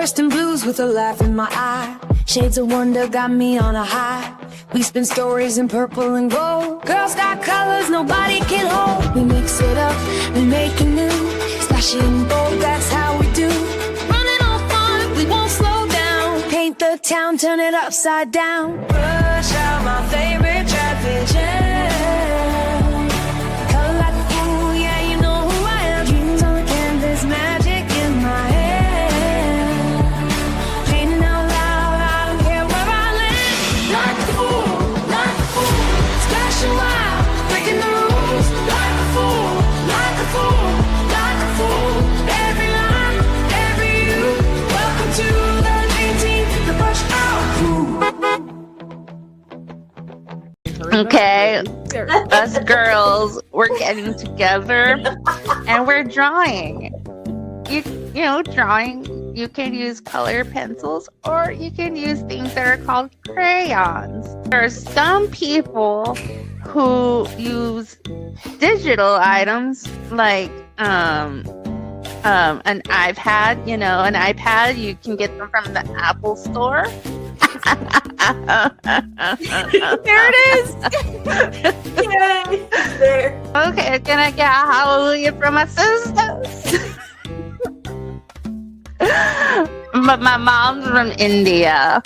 First in blues with a laugh in my eye. Shades of wonder got me on a high. We spin stories in purple and gold. Girls got colors nobody can hold. We mix it up, we make it new. Splash it in bold, that's how we do. Running on fun, we won't slow down. Paint the town, turn it upside down. Rush out my favorite traffic jam. Color like a fool, yeah, you know who I am. Dreams on the canvas, magic in my head. Painting out loud, I don't care where I live. Like a fool, splashing wild, breaking the rules. Like a fool, like a fool, like a fool. Every line, every you. Welcome to the dream team, the brush out crew. Okay, us girls, we're getting together and we're drawing. You know, drawing, you can use color pencils or you can use things that are called crayons. There are some people who use digital items like an iPad. You know, an iPad, you can get them from the Apple store. There it is. Yay. There. Okay, can I get a hallelujah from my sisters? But my mom's from India.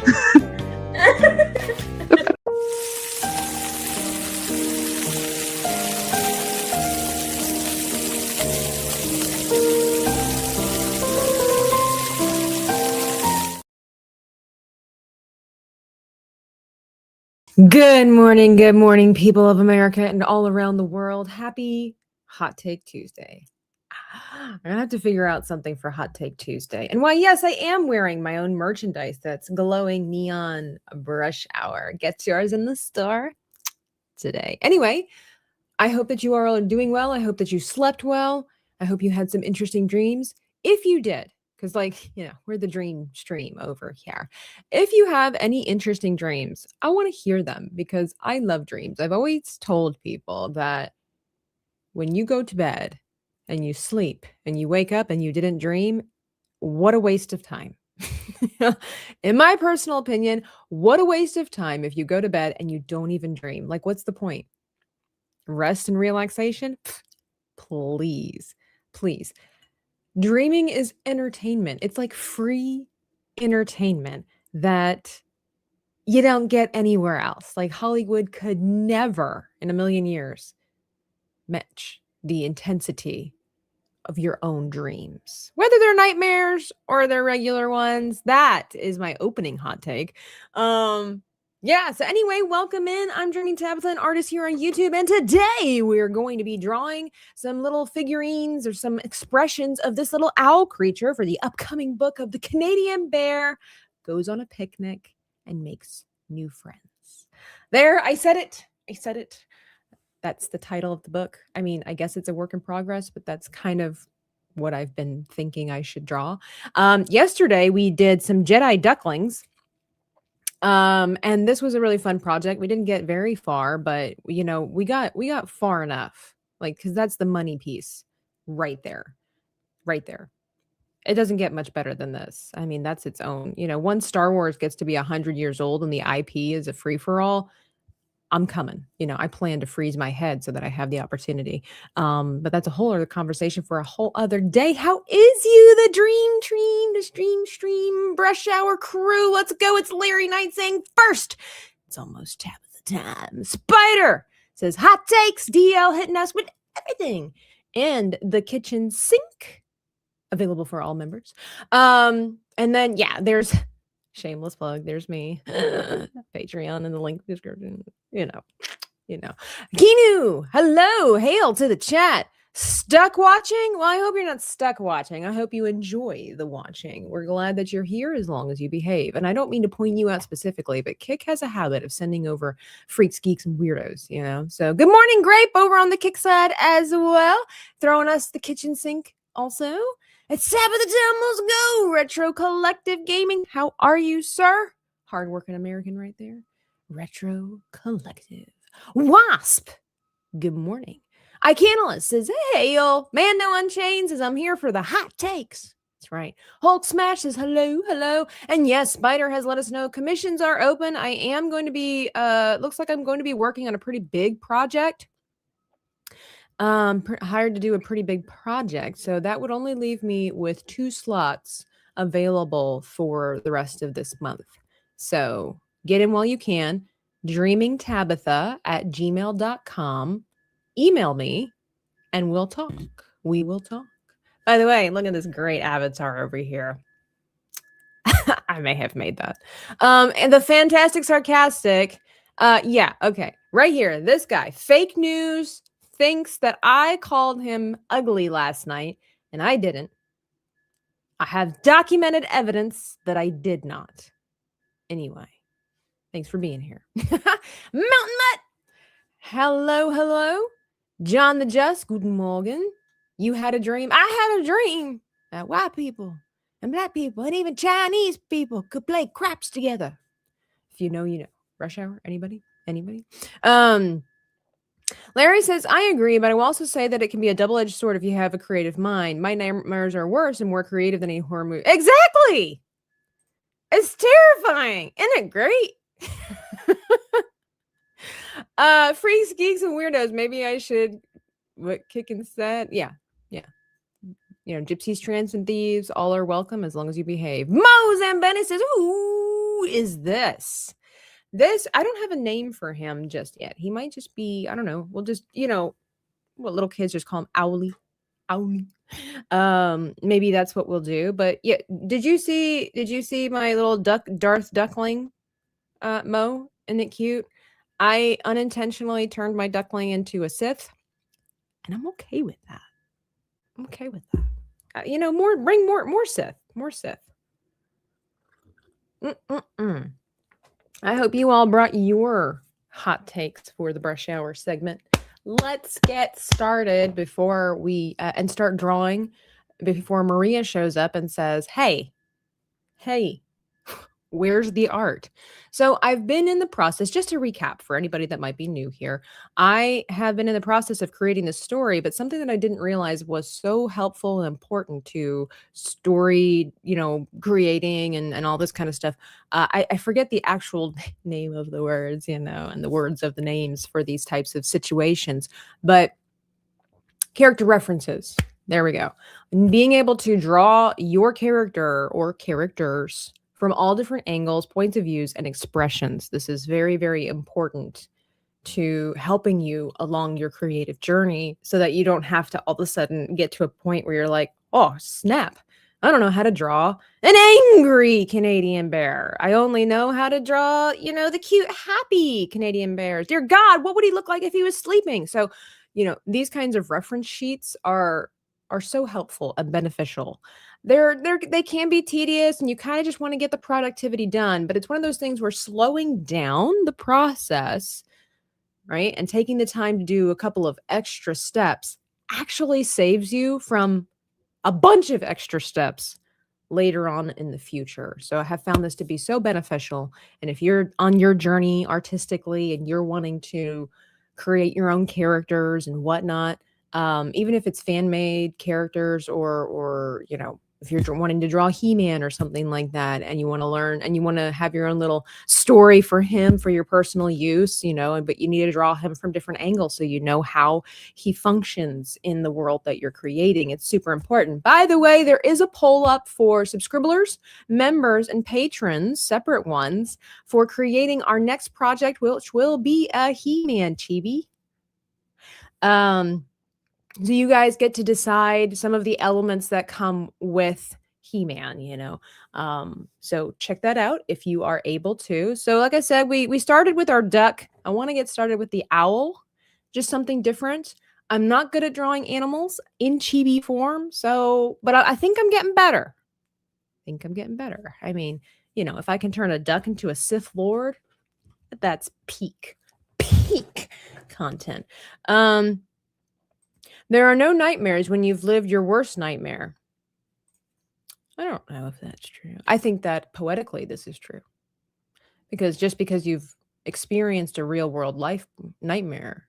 Good morning, people of America and all around the world. Happy Hot Take Tuesday. I'm gonna have to figure out something for Hot Take Tuesday. And why, yes, I am wearing my own merchandise that's glowing neon brush hour. Get yours in the store today. Anyway, I hope that you are all doing well. I hope that you slept well. I hope you had some interesting dreams. If you did, because, like, you know, we're the dream stream over here. If you have any interesting dreams, I want to hear them because I love dreams. I've always told people that when you go to bed and you sleep and you wake up and you didn't dream, what a waste of time. In my personal opinion, what a waste of time if you go to bed and you don't even dream. Like, what's the point? Rest and relaxation? Please, please. Dreaming is entertainment. It's like free entertainment that you don't get anywhere else. Like, Hollywood could never in a million years match the intensity of your own dreams, whether they're nightmares or they're regular ones. That is my opening hot take. Yeah, so anyway, welcome in. I'm Dreaming Tabitha, an artist here on YouTube, and today we're going to be drawing some little figurines or some expressions of this little owl creature for the upcoming book of The Canadian Bear Goes on a Picnic and Makes New Friends. There, I said it. That's the title of the book. I mean, I guess it's a work in progress, but that's kind of what I've been thinking I should draw. Yesterday, we did some Jedi ducklings. And this was a really fun project. We didn't get very far, but you know, we got far enough, like, because that's the money piece right there. It doesn't get much better than this. I mean, that's its own, you know, once Star Wars gets to be 100 years old and the IP is a free for all, I'm coming. You know, I plan to freeze my head so that I have the opportunity. But that's a whole other conversation for a whole other day. How is you, the dream stream brush hour crew? Let's go. It's Larry Knight saying first. It's almost Tabitha time. Spider says hot takes. DL hitting us with everything. And the kitchen sink available for all members. And then, yeah, there's shameless plug. There's me. Patreon in the link description. You know. Kinu, hello. Hail to the chat. Stuck watching? Well, I hope you're not stuck watching. I hope you enjoy the watching. We're glad that you're here as long as you behave. And I don't mean to point you out specifically, but Kick has a habit of sending over freaks, geeks, and weirdos, you know? So good morning, Grape, over on the Kick side as well. Throwing us the kitchen sink also. It's Sabbath Demos Go, Retro Collective Gaming. How are you, sir? Hardworking American right there. Retro Collective. Wasp, good morning. I Canalist says, hey, y'all. Mando Unchained says, I'm here for the hot takes. That's right. Hulk Smash says hello, hello. And yes, Spider has let us know commissions are open. I am going to be looks like I'm going to be working on a pretty big project. Hired to do a pretty big project. So that would only leave me with 2 slots available for the rest of this month. So get in while you can. dreamingtabitha@gmail.com. Email me and we'll talk. We will talk. By the way, look at this great avatar over here. I may have made that. And the fantastic sarcastic. Yeah, okay. Right here, this guy, fake news, thinks that I called him ugly last night, and I didn't. I have documented evidence that I did not. Anyway, thanks for being here. Mountain Mutt. Hello, hello. John the Just, guten Morgen. You had a dream. I had a dream that white people and black people and even Chinese people could play craps together. If you know, you know. Rush Hour? Anybody? Anybody? Larry says, I agree, but I will also say that it can be a double-edged sword if you have a creative mind. My nightmares are worse and more creative than any horror movie. Exactly! It's terrifying. Isn't it great? Freaks, geeks, and weirdos. Maybe I should kick instead. Yeah. You know, gypsies, trans, and thieves, all are welcome as long as you behave. Mo Zambeni says, who is this? This, I don't have a name for him just yet. He might just be, I don't know. We'll just, you know, what little kids just call him Owly. Owly. Maybe that's what we'll do. But yeah, did you see my little Darth Duckling, Mo? Isn't it cute? I unintentionally turned my duckling into a Sith, and I'm okay with that. I'm okay with that. You know, bring more Sith. More Sith. I hope you all brought your hot takes for the brush hour segment. Let's get started before we and start drawing before Maria shows up and says, hey, where's the art? So I've been in the process, just to recap for anybody that might be new here, I have been in the process of creating this story, but something that I didn't realize was so helpful and important to story, you know, creating and all this kind of stuff. I forget the actual name of the words, you know, and the words of the names for these types of situations, but character references. There we go. Being able to draw your character or characters from all different angles, points of views, and expressions. This is very, very important to helping you along your creative journey so that you don't have to all of a sudden get to a point where you're like, oh, snap. I don't know how to draw an angry Canadian bear. I only know how to draw, you know, the cute, happy Canadian bears. Dear God, what would he look like if he was sleeping? So, you know, these kinds of reference sheets are so helpful and beneficial. They can be tedious and you kind of just want to get the productivity done, but it's one of those things where slowing down the process, right, and taking the time to do a couple of extra steps actually saves you from a bunch of extra steps later on in the future. So I have found this to be so beneficial. And if you're on your journey artistically and you're wanting to create your own characters and whatnot, even if it's fan-made characters or you know, if you're wanting to draw He-Man or something like that, and you want to learn and you want to have your own little story for him for your personal use, you know, but you need to draw him from different angles so you know how he functions in the world that you're creating. It's super important. By the way, there is a poll up for subscribers, members, and patrons, separate ones, for creating our next project, which will be a He-Man chibi. So you guys get to decide some of the elements that come with He-Man, you know. So check that out if you are able to. So like I said, we started with our duck. I want to get started with the owl, just something different. I'm not good at drawing animals in chibi form, so but I think I'm getting better. I mean, you know, if I can turn a duck into a Sith Lord, that's peak content. There are no nightmares when you've lived your worst nightmare. I don't know if that's true. I think that poetically this is true. Because just because you've experienced a real world life nightmare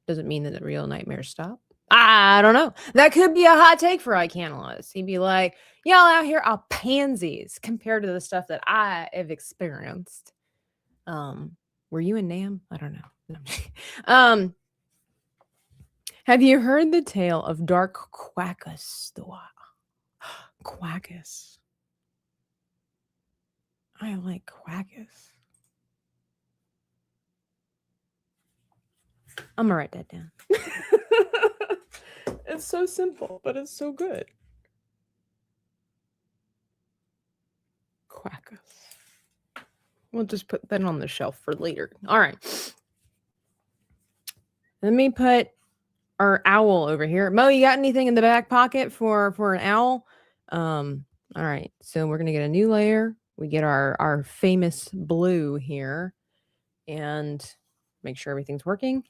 doesn't mean that the real nightmares stop. I don't know. That could be a hot take for iCanalist. He'd be like, y'all out here are pansies compared to the stuff that I have experienced. Were you in Nam? I don't know. No. Have you heard the tale of Dark Quackus? Quackus. I like Quackus. I'm gonna write that down. It's so simple, but it's so good. Quackus. We'll just put that on the shelf for later. All right. Let me put our owl over here. Mo, you got anything in the back pocket for an owl? All right. So we're gonna get a new layer. We get our famous blue here, and make sure everything's working.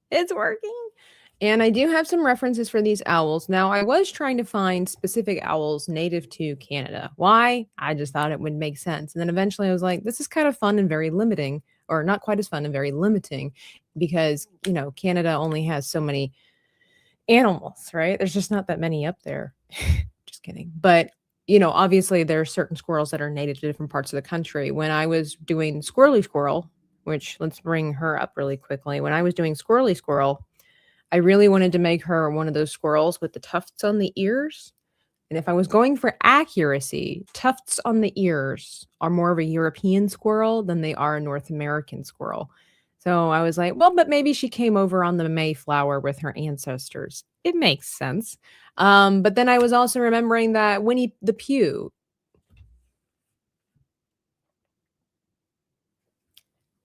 It's working. And I do have some references for these owls. Now, I was trying to find specific owls native to Canada. Why? I just thought it would make sense. And then eventually I was like, this is kind of fun and very limiting, or not quite as fun and very limiting, because, you know, Canada only has so many animals, right? There's just not that many up there. Just kidding. But, you know, obviously there are certain squirrels that are native to different parts of the country. When I was doing Squirrely Squirrel, which let's bring her up really quickly. When I was doing Squirrely Squirrel, I really wanted to make her one of those squirrels with the tufts on the ears. And if I was going for accuracy, tufts on the ears are more of a European squirrel than they are a North American squirrel. So I was like, well, but maybe she came over on the Mayflower with her ancestors. It makes sense. But then I was also remembering that Winnie the Pooh.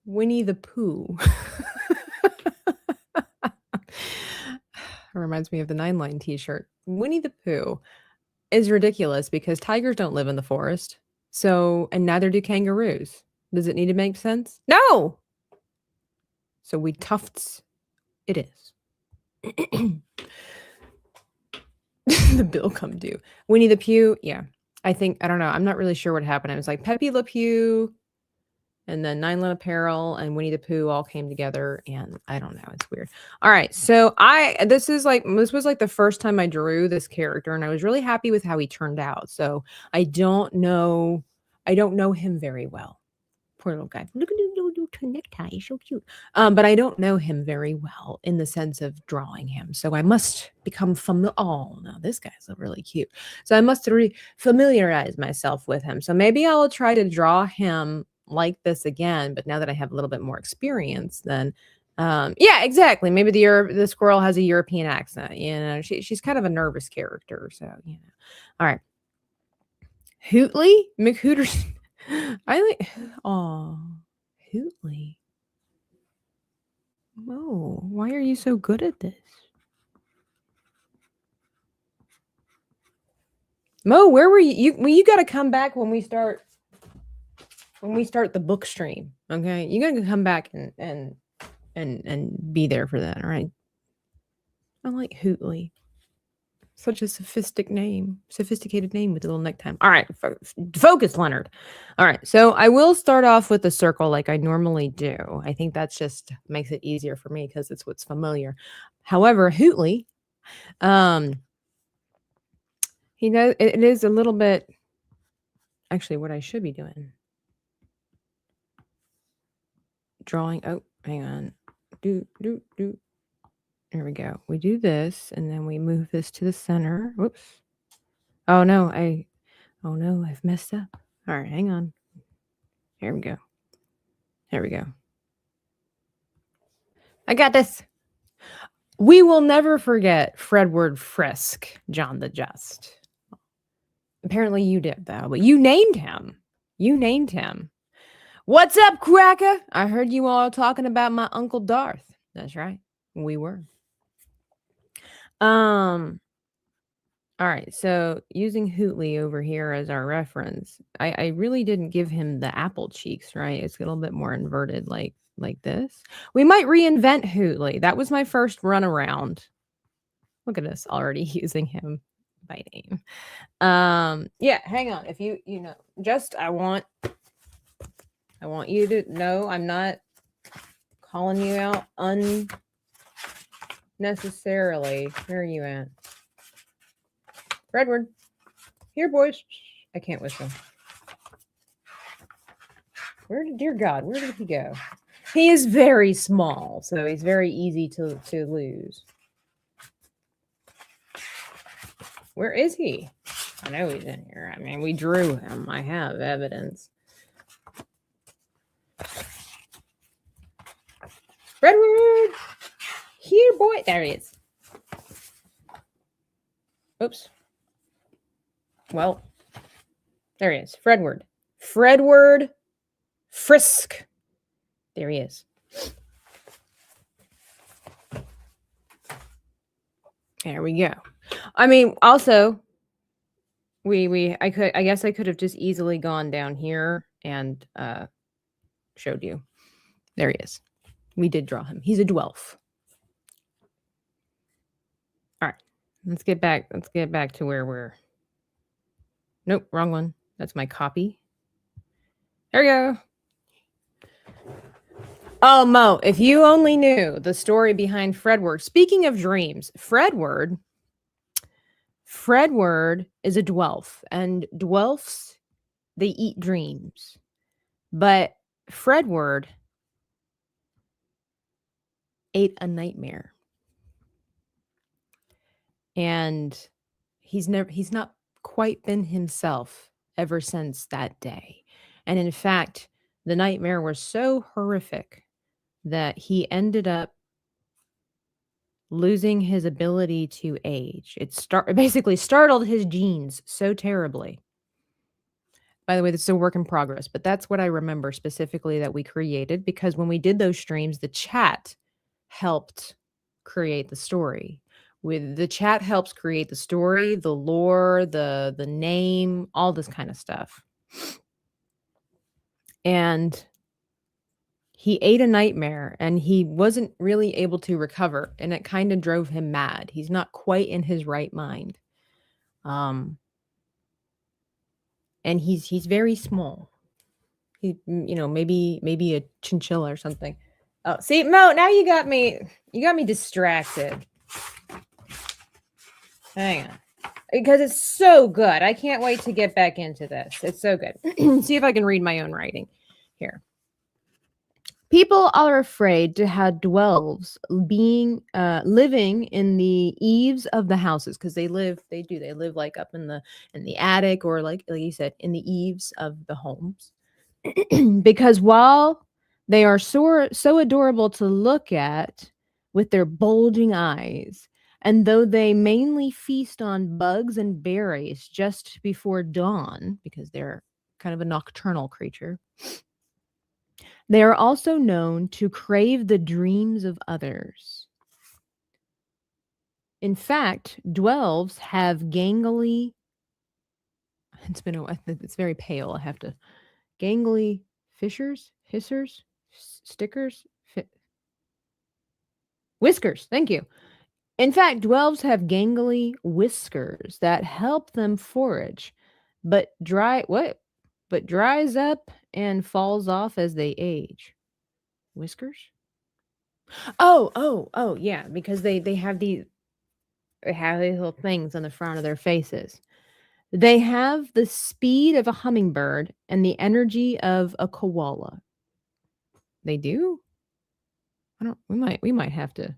Winnie the Pooh. Reminds me of the 9-line t-shirt. Winnie the Pooh is ridiculous because tigers don't live in the forest. So, and neither do kangaroos. Does it need to make sense? No! So we tufts it is. The bill come due. Winnie the Pooh, yeah. I don't know. I'm not really sure what happened. I was like, Pepe Le Pew, and then 9-line Apparel and Winnie the Pooh all came together, and I don't know. It's weird. All right. So this was like the first time I drew this character, and I was really happy with how he turned out. So I don't know him very well. Poor little guy. Look at his little necktie. He's so cute. But I don't know him very well in the sense of drawing him. So I must become familiar. Oh, no, this guy's really cute. So I must familiarize myself with him. So maybe I'll try to draw him like this again, but now that I have a little bit more experience, then yeah, exactly. Maybe the squirrel has a European accent. You know, she's kind of a nervous character. So, you know. All right. Hootley McHooters. I like, oh, Hootley. Oh, why are you so good at this? Mo, where were you? You got to come back when we start the book stream. Okay, you got to come back and be there for that. All right. I like Hootley. Such a sophisticated name with a little necktie. All right, focus, Leonard. All right, so I will start off with a circle like I normally do. I think that's just makes it easier for me because it's what's familiar. However, Hootley, he knows it is a little bit. Actually, what I should be doing. Drawing. Oh, hang on. Do. There we go. We do this, and then we move this to the center. Whoops. Oh, no. I've messed up. All right, hang on. Here we go. There we go. I got this. We will never forget Fredward Frisk, John the Just. Apparently you did, though, but you named him. What's up, Cracker? I heard you all talking about my Uncle Darth. That's right. We were. All right, so using Hootley over here as our reference, I really didn't give him the apple cheeks, right? It's a little bit more inverted like this. We might reinvent Hootley. That was my first run around. Look at us already using him by name. Yeah, hang on. If you know, just I want you to know I'm not calling you out necessarily. Where are you at? Fredward. Here, boys. I can't whistle. Dear God, where did he go? He is very small, so he's very easy to lose. Where is he? I know he's in here. I mean, we drew him. I have evidence. Fredward! Here, boy. There he is. Oops. Well, there he is. Fredward. Fredward Frisk. There he is. There we go. I mean, also, I guess I could have just easily gone down here and showed you. There he is. We did draw him. He's a dwarf. All right. Let's get back to where we're. Nope, wrong one. That's my copy. There we go. Oh, Mo, if you only knew the story behind Fredward. Speaking of dreams, Fredward is a dwarf, and dwarfs, they eat dreams. But Fredward ate a nightmare. And he's not quite been himself ever since that day. And in fact, the nightmare was so horrific that he ended up losing his ability to age. It basically startled his genes so terribly. By the way, this is a work in progress, but that's what I remember specifically that we created, because when we did those streams, the chat helped create the story. With the chat helps create the story, the lore, the name, all this kind of stuff. And he ate a nightmare and he wasn't really able to recover, and it kind of drove him mad. He's not quite in his right mind. And he's very small. He, maybe a chinchilla or something. Oh, see, Mo, now you got me distracted. Hang on. Because it's so good. I can't wait to get back into this. It's so good. See if I can read my own writing here. People are afraid to have dwells living in the eaves of the houses, because they live like up in the attic, or like you said, in the eaves of the homes. Because while they are so adorable to look at with their bulging eyes, and though they mainly feast on bugs and berries just before dawn, because they're kind of a nocturnal creature, they are also known to crave the dreams of others. In fact, dwells have gangly. It's very pale. I have to. Gangly fissures, hissers, stickers, whiskers. Thank you. In fact, dwells have gangly whiskers that help them forage, but dries up and falls off as they age. Whiskers? Oh, yeah, because they have these little things on the front of their faces. They have the speed of a hummingbird and the energy of a koala. They do? We might have to.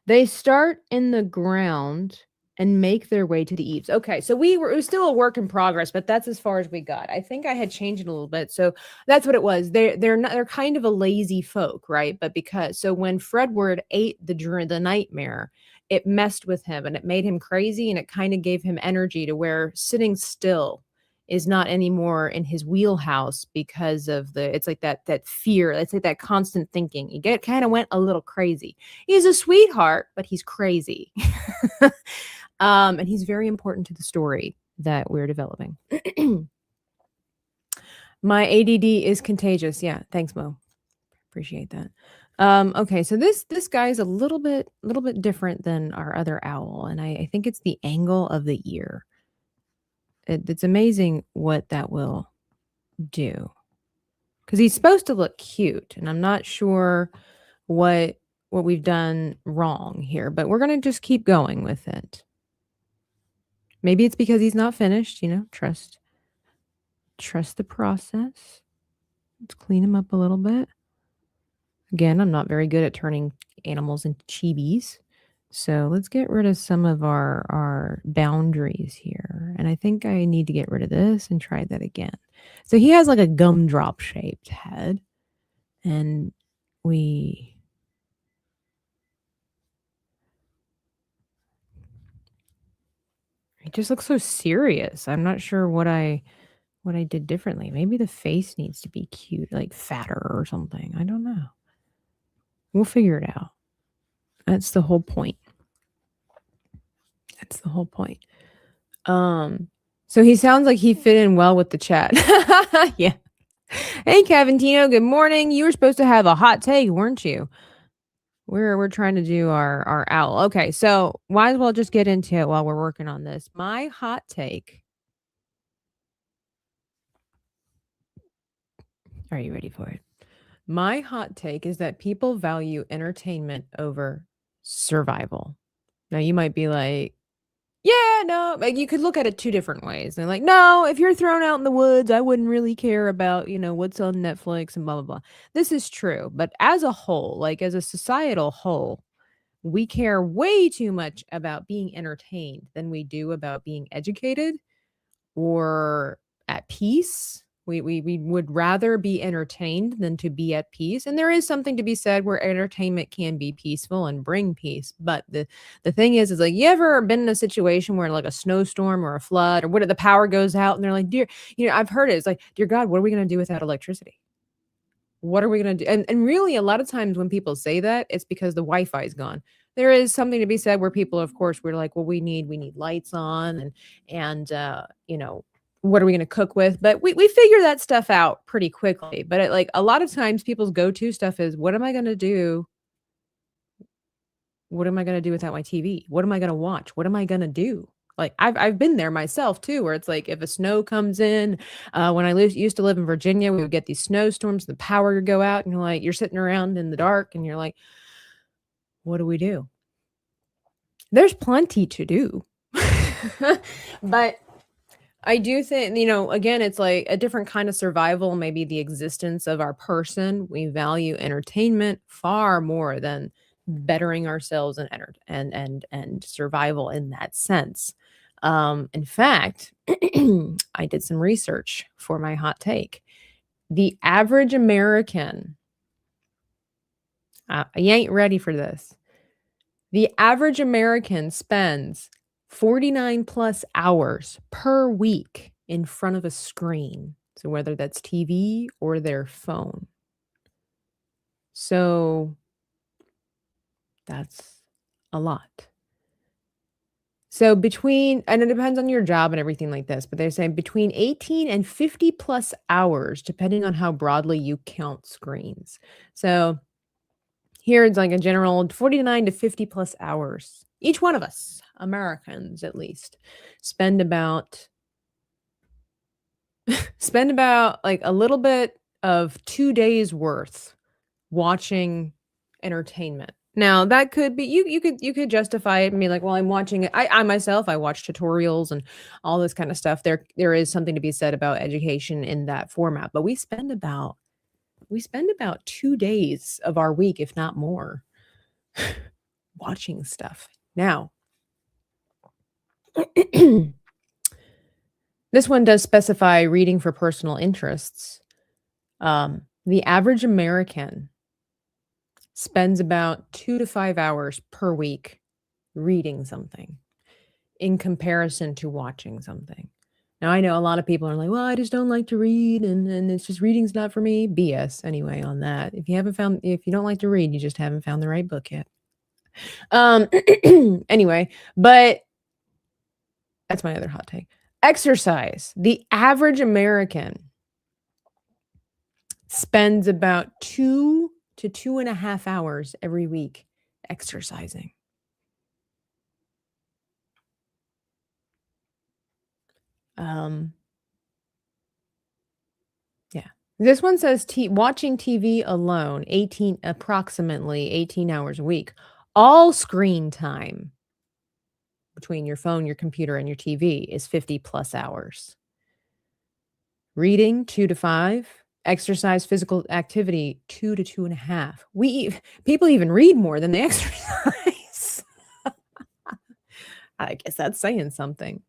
They start in the ground and make their way to the eaves. Okay, so it was still a work in progress, but that's as far as we got. I think I had changed it a little bit. So that's what it was. They're kind of a lazy folk, right? But when Fredward ate the nightmare, it messed with him and it made him crazy, and it kind of gave him energy to where sitting still is not anymore in his wheelhouse, because of it's like that fear. It's like that constant thinking. He kind of went a little crazy. He's a sweetheart, but he's crazy. And he's very important to the story that we're developing. My ADD is contagious. Yeah, thanks, Mo. Appreciate that. Okay, so this guy's a little bit different than our other owl, and I think it's the angle of the ear. It's amazing what that will do, because he's supposed to look cute, and I'm not sure what what we've done wrong here, but we're going to just keep going with it. Maybe it's because he's not finished, trust the process. Let's clean him up a little bit. Again, I'm not very good at turning animals into chibis. So let's get rid of some of our boundaries here. And I think I need to get rid of this and try that again. So he has like a gumdrop shaped head. And he just looks so serious. I'm not sure what I did differently. Maybe the face needs to be cute, like fatter or something. I don't know. We'll figure it out. That's the whole point. So he sounds like he fit in well with the chat. Yeah. Hey, Cavantino, good morning. You were supposed to have a hot take, weren't you? We're trying to do our owl. Okay, so might as well just get into it while we're working on this. My hot take. Are you ready for it? My hot take is that people value entertainment over survival. Now you might be like, yeah, no, like you could look at it two different ways. They're like, no, if you're thrown out in the woods, I wouldn't really care about, what's on Netflix and blah, blah, blah. This is true. But as a whole, like as a societal whole, we care way too much about being entertained than we do about being educated or at peace. We would rather be entertained than to be at peace. And there is something to be said where entertainment can be peaceful and bring peace. But the thing is like, you ever been in a situation where like a snowstorm or a flood or what, the power goes out and they're like, dear, I've heard it. It's like, dear God, what are we going to do without electricity? What are we going to do? And really, a lot of times when people say that, it's because the Wi-Fi is gone. There is something to be said where people, of course, we're like, well, we need lights on and what are we going to cook with? But we figure that stuff out pretty quickly. But like a lot of times people's go-to stuff is, what am I going to do? What am I going to do without my TV? What am I going to watch? What am I going to do? Like I've been there myself too, where it's like if a snow comes in, when I used to live in Virginia, we would get these snowstorms, the power would go out, and you're sitting around in the dark, and you're like, what do we do? There's plenty to do, but I do think, again, it's like a different kind of survival, maybe the existence of our person. We value entertainment far more than bettering ourselves and survival in that sense. In fact, I did some research for my hot take. The average American, you ain't ready for this. The average American spends 49 plus hours per week in front of a screen. So whether that's TV or their phone. So that's a lot. So and it depends on your job and everything like this, but they're saying between 18 and 50 plus hours, depending on how broadly you count screens. So here it's like a general 49 to 50 plus hours. Each one of us, Americans at least, spend about like a little bit of 2 days worth watching entertainment. Now that could be you could justify it and be like, well, I'm watching it. I myself, I watch tutorials and all this kind of stuff. There is something to be said about education in that format, but we spend about 2 days of our week, if not more, watching stuff. Now, this one does specify reading for personal interests. The average American spends about 2 to 5 hours per week reading something in comparison to watching something. Now, I know a lot of people are like, well, I just don't like to read and it's just reading's not for me. BS anyway on that. If you don't like to read, you just haven't found the right book yet. Anyway, but that's my other hot take. Exercise. The average American spends about 2 to 2.5 hours every week exercising. Yeah, This one says watching TV alone, approximately 18 hours a week. All screen time between your phone, your computer, and your TV is 50 plus hours. Reading 2 to 5, exercise, physical activity 2 to 2.5. People even read more than they exercise. I guess that's saying something.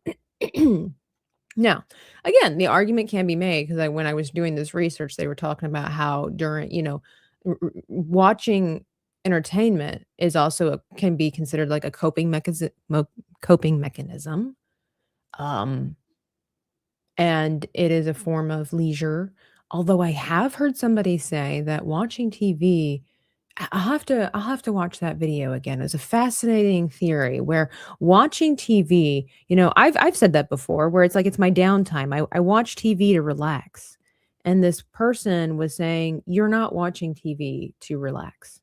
Now, again, the argument can be made because when I was doing this research, they were talking about how during, watching entertainment is also can be considered like a coping mechanism. Um, and it is a form of leisure. Although I have heard somebody say that watching TV, I'll have to watch that video again. It's a fascinating theory where watching TV, I've said that before, where it's like it's my downtime. I watch TV to relax. And this person was saying, you're not watching TV to relax.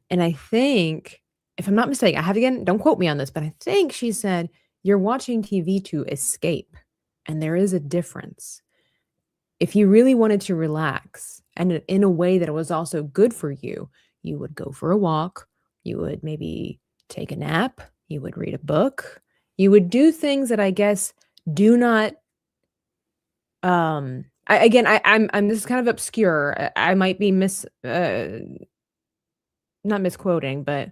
And I think, if I'm not mistaken, don't quote me on this, but I think she said, you're watching TV to escape. And there is a difference. If you really wanted to relax and in a way that it was also good for you, you would go for a walk, you would maybe take a nap, you would read a book, you would do things that I guess do not I'm this is kind of obscure. I might be not misquoting, but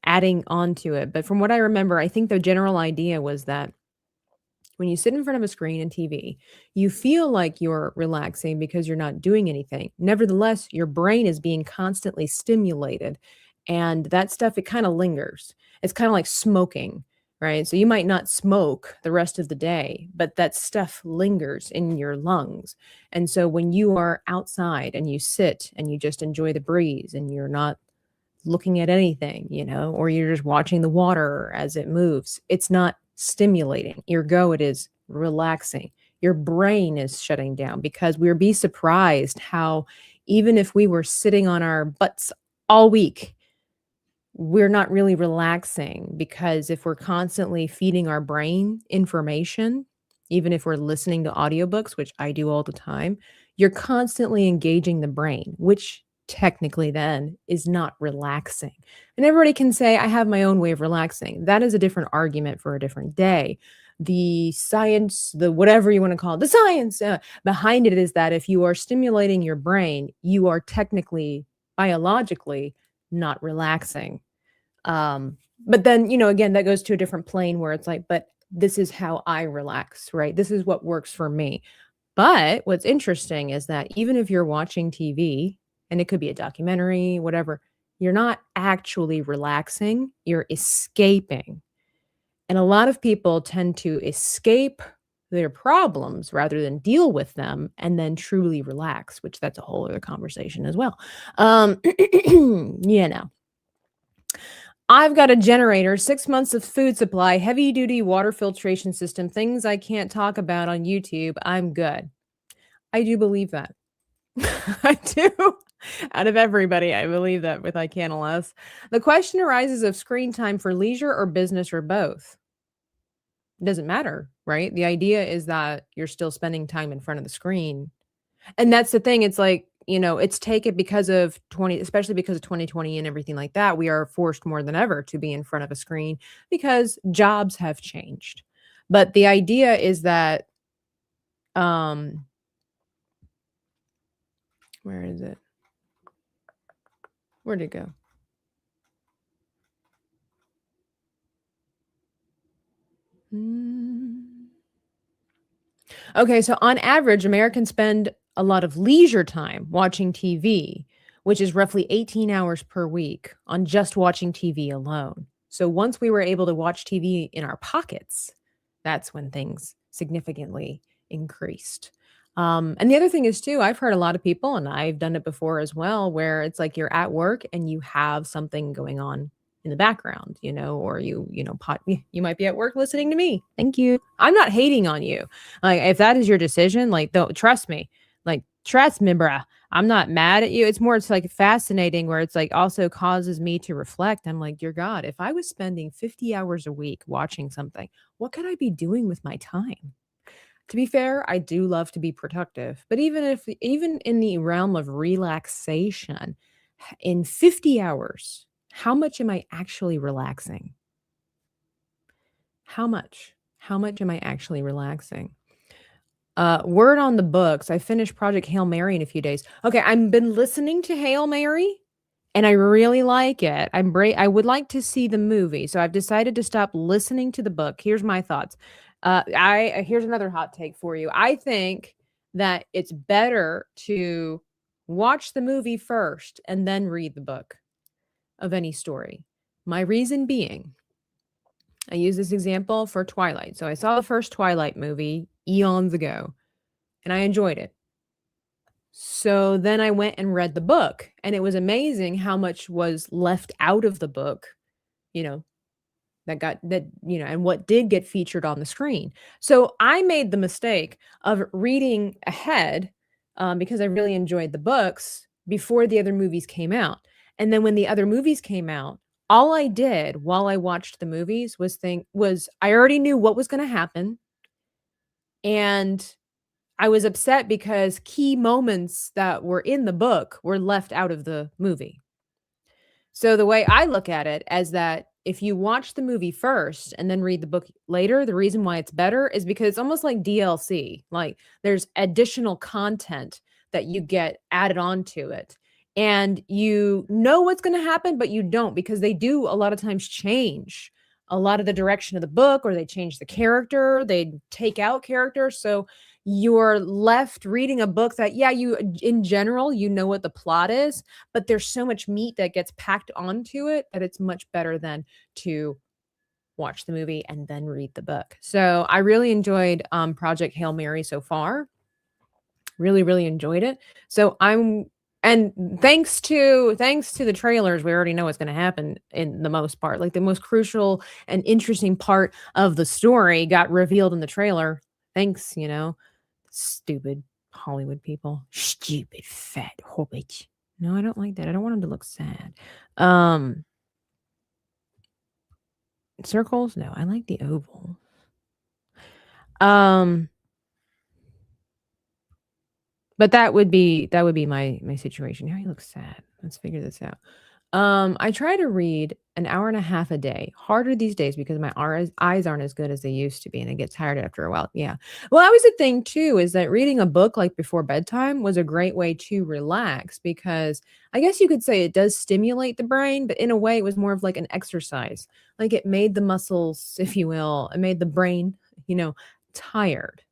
adding on to it. But from what I remember, I think the general idea was that when you sit in front of a screen and TV, you feel like you're relaxing because you're not doing anything. Nevertheless, your brain is being constantly stimulated. And that stuff, it kind of lingers. It's kind of like smoking, right? So you might not smoke the rest of the day, but that stuff lingers in your lungs. And so when you are outside and you sit and you just enjoy the breeze and you're not looking at anything, or you're just watching the water as it moves, it's not stimulating. Ergo, it is relaxing. Your brain is shutting down because we'd be surprised how even if we were sitting on our butts all week, we're not really relaxing because if we're constantly feeding our brain information, even if we're listening to audiobooks, which I do all the time, you're constantly engaging the brain, which technically then is not relaxing. And everybody can say, I have my own way of relaxing. That is a different argument for a different day. The science, the whatever you want to call it, the science behind it is that if you are stimulating your brain, you are technically, biologically, not relaxing. But then, again, that goes to a different plane where it's like, but this is how I relax, right? This is what works for me. But what's interesting is that even if you're watching TV, and it could be a documentary, whatever, you're not actually relaxing, you're escaping. And a lot of people tend to escape their problems rather than deal with them and then truly relax, which that's a whole other conversation as well. I've got a generator, 6 months of food supply, heavy duty water filtration system, things I can't talk about on YouTube. I'm good. I do believe that. I do. Out of everybody, I believe that with I Can't Less. The question arises of screen time for leisure or business or both. It doesn't matter, right? The idea is that you're still spending time in front of the screen. And that's the thing. It's like, it's taken because of especially because of 2020 and everything like that. We are forced more than ever to be in front of a screen because jobs have changed. But the idea is that, where is it? Where'd it go? Okay, so on average, Americans spend a lot of leisure time watching TV, which is roughly 18 hours per week on just watching TV alone. So once we were able to watch TV in our pockets, that's when things significantly increased. And the other thing is too, I've heard a lot of people, and I've done it before as well, where it's like you're at work and you have something going on in the background, or you might be at work listening to me. Thank you. I'm not hating on you. Like, if that is your decision, like, trust me, bruh. I'm not mad at you. It's like fascinating where it's like also causes me to reflect. I'm like, dear God, if I was spending 50 hours a week watching something, what could I be doing with my time? To be fair, I do love to be productive, but even in the realm of relaxation, in 50 hours, how much am I actually relaxing? How much? How much am I actually relaxing? Word on the books. I finished Project Hail Mary in a few days. Okay, I've been listening to Hail Mary and I really like it. I would like to see the movie, so I've decided to stop listening to the book. Here's my thoughts. Here's another hot take for you. I think that it's better to watch the movie first and then read the book of any story. My reason being, I use this example for Twilight. So I saw the first Twilight movie eons ago and I enjoyed it. So then I went and read the book, and it was amazing how much was left out of the book, you know, and what did get featured on the screen. So I made the mistake of reading ahead because I really enjoyed the books before the other movies came out. And then when the other movies came out, all I did while I watched the movies was I already knew what was going to happen, and I was upset because key moments that were in the book were left out of the movie. So the way I look at it is that if you watch the movie first and then read the book later, the reason why it's better is because it's almost like DLC. Like there's additional content that you get added onto it. And you know what's going to happen, but you don't, because they do a lot of times change a lot of the direction of the book, or they change the character, they take out characters. So you're left reading a book that, yeah, you in general, you know what the plot is, but there's so much meat that gets packed onto it that it's much better than to watch the movie and then read the book. So I really enjoyed Project Hail Mary so far. Really, really enjoyed it. So and thanks to the trailers, we already know what's going to happen in the most part. Like the most crucial and interesting part of the story got revealed in the trailer. Thanks, stupid Hollywood people. Stupid fat hobbit. No, I don't like that. I don't want him to look sad. Circles? No, I like the oval. But that would be my situation. Now he looks sad. Let's figure this out. I try to read an hour and a half a day. Harder these days because my eyes aren't as good as they used to be, and I get tired after a while. Yeah. Well, that was the thing too, is that reading a book like before bedtime was a great way to relax, because I guess you could say it does stimulate the brain, but in a way it was more of like an exercise. Like it made the muscles, if you will, it made the brain, tired.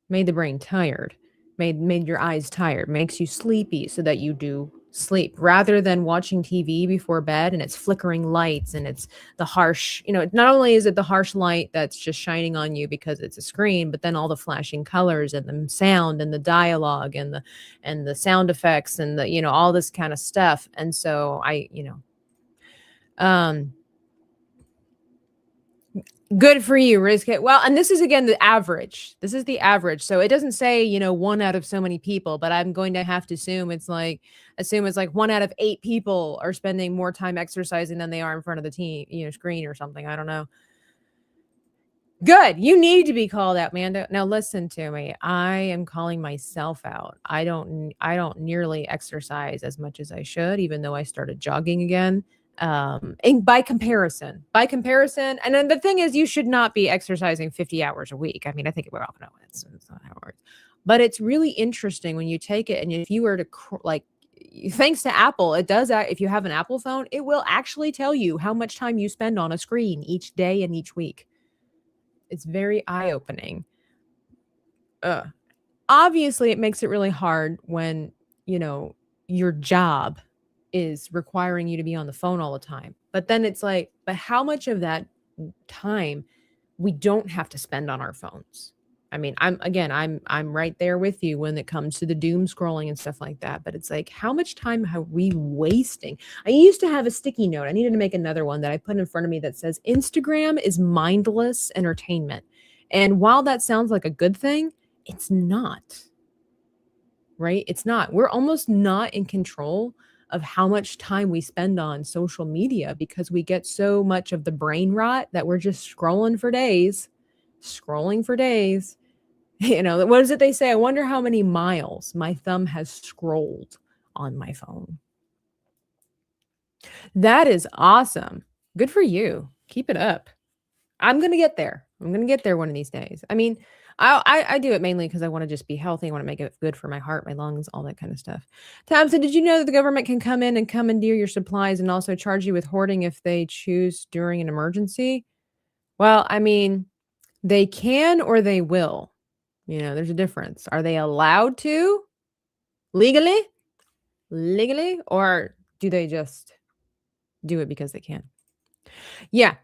Made the brain tired. Made your eyes tired, makes you sleepy so that you do sleep, rather than watching TV before bed and it's flickering lights and it's the harsh, not only is it the harsh light that's just shining on you because it's a screen, but then all the flashing colors and the sound and the dialogue and the sound effects and the, all this kind of stuff. And so good for you, risk it. Well, and this is again the average. This is the average. So it doesn't say, one out of so many people, but I'm going to have to assume it's like 1 out of 8 people are spending more time exercising than they are in front of the screen or something. I don't know. Good. You need to be called out, man. Now listen to me. I am calling myself out. I don't nearly exercise as much as I should, even though I started jogging again. And by comparison, and then the thing is, you should not be exercising 50 hours a week. I mean, I think we're all know it's not how it works, but it's really interesting when you take it, and if you were to thanks to Apple, it does that. If you have an Apple phone, it will actually tell you how much time you spend on a screen each day and each week. It's very eye-opening. Obviously it makes it really hard when, your job is requiring you to be on the phone all the time. But then it's like, but how much of that time we don't have to spend on our phones? I mean, I'm right there with you when it comes to the doom scrolling and stuff like that. But it's like, how much time are we wasting? I used to have a sticky note. I needed to make another one that I put in front of me that says Instagram is mindless entertainment. And while that sounds like a good thing, it's not. Right? It's not. We're almost not in control of how much time we spend on social media because we get so much of the brain rot that we're just scrolling for days. What is it they say? I wonder how many miles my thumb has scrolled on my phone. That is awesome. Good for you. Keep it up. I'm gonna get there. I'm gonna get there one of these days. I mean, I do it mainly because I want to just be healthy. I want to make it good for my heart, my lungs, all that kind of stuff. Thompson, did you know that the government can come in and commandeer your supplies and also charge you with hoarding if they choose during an emergency? Well, I mean, they can or they will. There's a difference. Are they allowed to legally? Legally? Or do they just do it because they can? Yeah,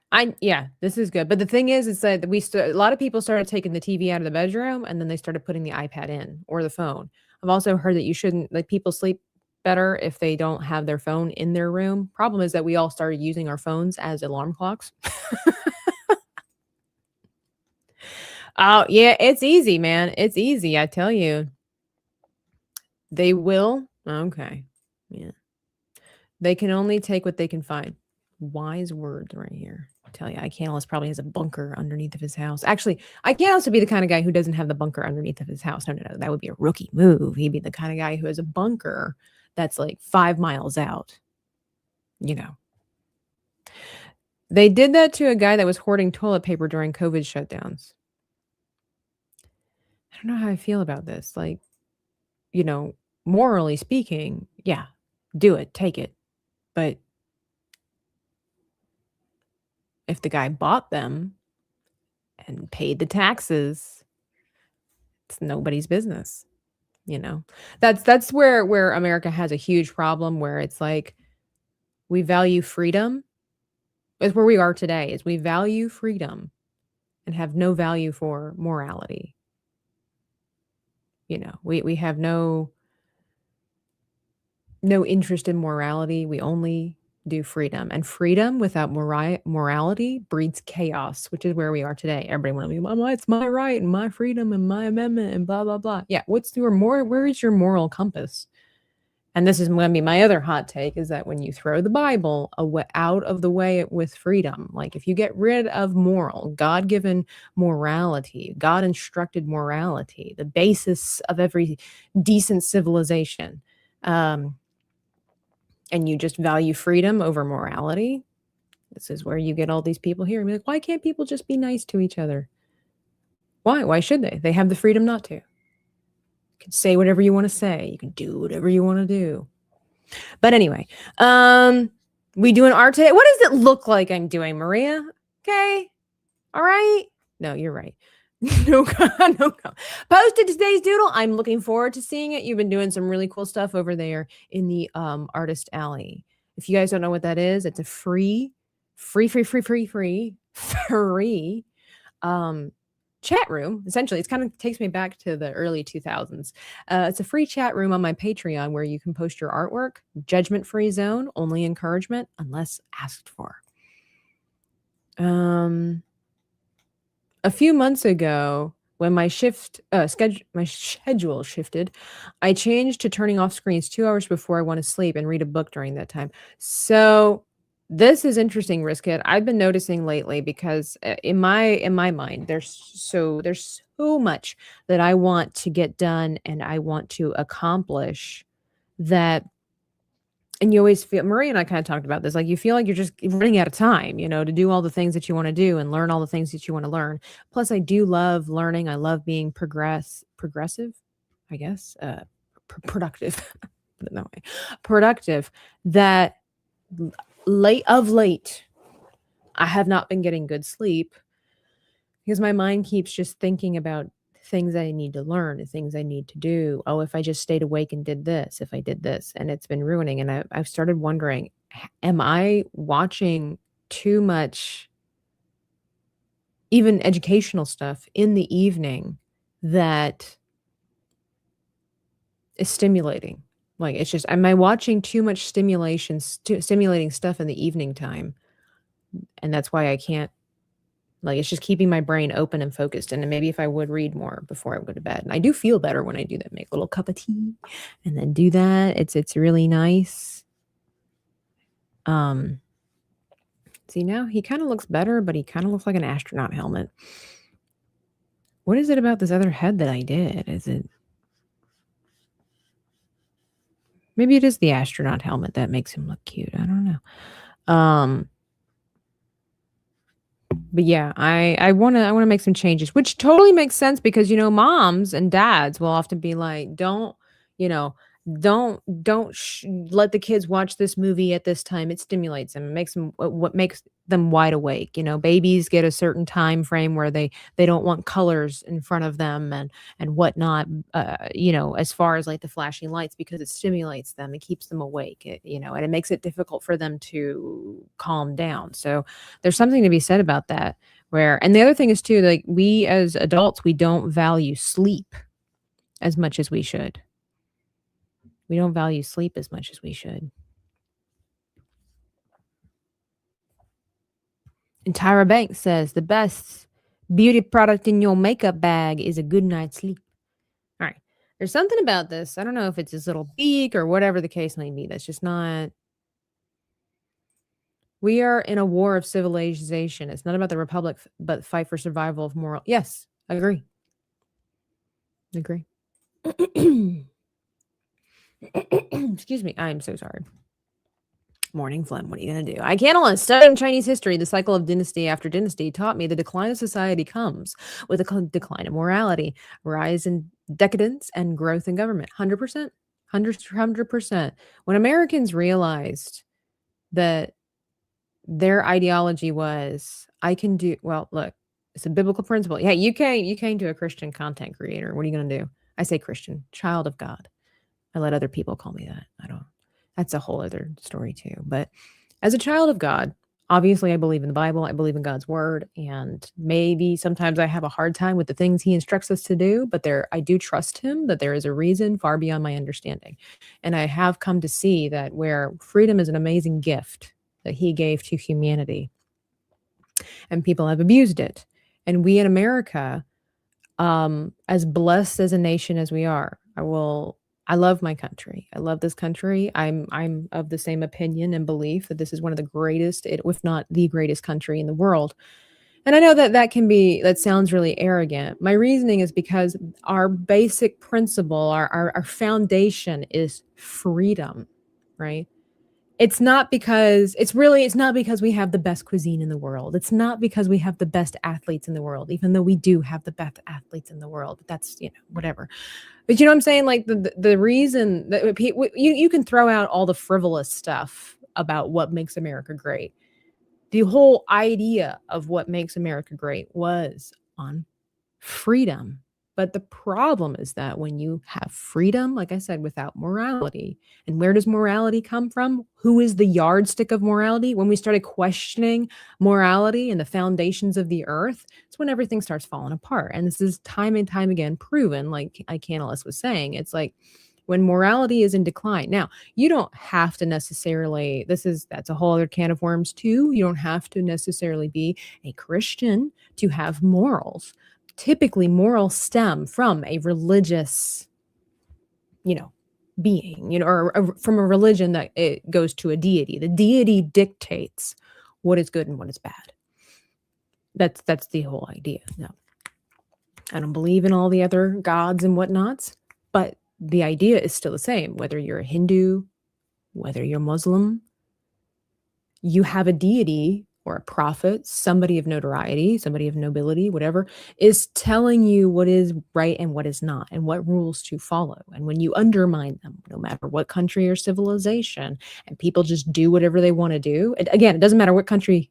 this is good. But the thing is that a lot of people started taking the TV out of the bedroom and then they started putting the iPad in or the phone. I've also heard that you shouldn't, like, people sleep better if they don't have their phone in their room. Problem is that we all started using our phones as alarm clocks. Oh, yeah, it's easy, man. It's easy, I tell you. They will. Okay. Yeah. They can only take what they can find. Wise words right here. I tell you, Ike Alice probably has a bunker underneath of his house. Actually, Ike Alice would be the kind of guy who doesn't have the bunker underneath of his house. No. That would be a rookie move. He'd be the kind of guy who has a bunker that's like 5 miles out. They did that to a guy that was hoarding toilet paper during COVID shutdowns. I don't know how I feel about this. Like, morally speaking, yeah, do it, take it. But if the guy bought them and paid the taxes, it's nobody's business. That's where America has a huge problem, where it's like we value freedom. Is where we are today, is we value freedom and have no value for morality. We have no interest in morality. We only do freedom, and freedom without morality breeds chaos, which is where we are today. Everybody want to be, well, it's my right and my freedom and my amendment and blah blah blah. Yeah, where is your moral compass? And this is going to be my other hot take, is that when you throw the Bible out of the way with freedom, like if you get rid of God-given morality, God-instructed morality, the basis of every decent civilization, and you just value freedom over morality, this is where you get all these people here and be like, why can't people just be nice to each other? Why? Why should they? They have the freedom not to. You can say whatever you want to say. You can do whatever you want to do. But anyway, we doing art today. What does it look like I'm doing, Maria? Okay. All right. No, you're right. No. Posted today's doodle. I'm looking forward to seeing it. You've been doing some really cool stuff over there in the Artist Alley. If you guys don't know what that is, it's a free chat room. Essentially, it kind of takes me back to the early 2000s. It's a free chat room on my Patreon where you can post your artwork. Judgment-free zone, only encouragement unless asked for. A few months ago, when my schedule shifted, I changed to turning off screens 2 hours before I want to sleep and read a book during that time. So this is interesting, Riskit. I've been noticing lately, because in my mind, there's so much that I want to get done and I want to accomplish that. And you always feel, Marie and I kind of talked about this, like you feel like you're just running out of time, to do all the things that you want to do and learn all the things that you want to learn. Plus, I do love learning. I love being progressive, I guess, productive, put it that way, productive. That late, I have not been getting good sleep because my mind keeps just thinking about things I need to learn, things I need to do. Oh, if I just stayed awake and did this, if I did this, and it's been ruining. And I've started wondering, am I watching too much, even educational stuff in the evening that is stimulating? Like, it's just, am I watching too much stimulating stuff in the evening time? And that's why I can't, like, it's just keeping my brain open and focused. And maybe if I would read more before I go to bed. And I do feel better when I do that. Make a little cup of tea and then do that. It's really nice. See, now he kind of looks better, but he kind of looks like an astronaut helmet. What is it about this other head that I did? Is it... Maybe it is the astronaut helmet that makes him look cute. I don't know. But yeah, I wanna make some changes, which totally makes sense because moms and dads will often be like, don't, you know, don't let the kids watch this movie at this time. It stimulates them. It makes them what makes them wide awake. Babies get a certain time frame where they don't want colors in front of them and whatnot. As far as like the flashing lights, because it stimulates them, it keeps them awake. And it makes it difficult for them to calm down. So there's something to be said about that. And the other thing is too, like we as adults, we don't value sleep as much as we should. We don't value sleep as much as we should. And Tyra Banks says the best beauty product in your makeup bag is a good night's sleep. All right. There's something about this. I don't know if it's his little beak or whatever the case may be. That's just not. We are in a war of civilization. It's not about the republic, but fight for survival of moral. Yes, I agree. Excuse me. I'm so sorry. Morning phlegm. What are you going to do? I can't alone. Studying Chinese history, the cycle of dynasty after dynasty taught me the decline of society comes with a decline of morality, rise in decadence, and growth in government. 100%. 100%. When Americans realized that their ideology was, look, it's a biblical principle. Yeah, you came to a Christian content creator. What are you going to do? I say Christian, child of God. I let other people call me that. That's a whole other story too. But as a child of God, obviously I believe in the Bible. I believe in God's word. And maybe sometimes I have a hard time with the things he instructs us to do, but I do trust him that there is a reason far beyond my understanding. And I have come to see that where freedom is an amazing gift that he gave to humanity, and people have abused it. And we in America, as blessed as a nation as we are, I love my country. I love this country. I'm of the same opinion and belief that this is one of the greatest, if not the greatest country in the world. And I know that sounds really arrogant. My reasoning is because our basic principle, our foundation is freedom, right? It's not because we have the best cuisine in the world. It's not because we have the best athletes in the world, even though we do have the best athletes in the world. But that's, whatever. But you know what I'm saying? Like the reason that you can throw out all the frivolous stuff about what makes America great. The whole idea of what makes America great was on freedom. But the problem is that when you have freedom, like I said, without morality, and where does morality come from? Who is the yardstick of morality? When we started questioning morality and the foundations of the earth, it's when everything starts falling apart. And this is time and time again proven, like Icanalus was saying. It's like when morality is in decline. Now, you don't have to necessarily, that's a whole other can of worms too. You don't have to necessarily be a Christian to have morals. Typically, morals stem from a religious, being, or from a religion that it goes to a deity. The deity dictates what is good and what is bad. That's the whole idea. No, I don't believe in all the other gods and whatnots, but the idea is still the same. Whether you're a Hindu, whether you're Muslim, you have a deity or a prophet, somebody of notoriety, somebody of nobility, whatever, is telling you what is right and what is not, and what rules to follow. And when you undermine them, no matter what country or civilization, and people just do whatever they want to do, again, it doesn't matter what country,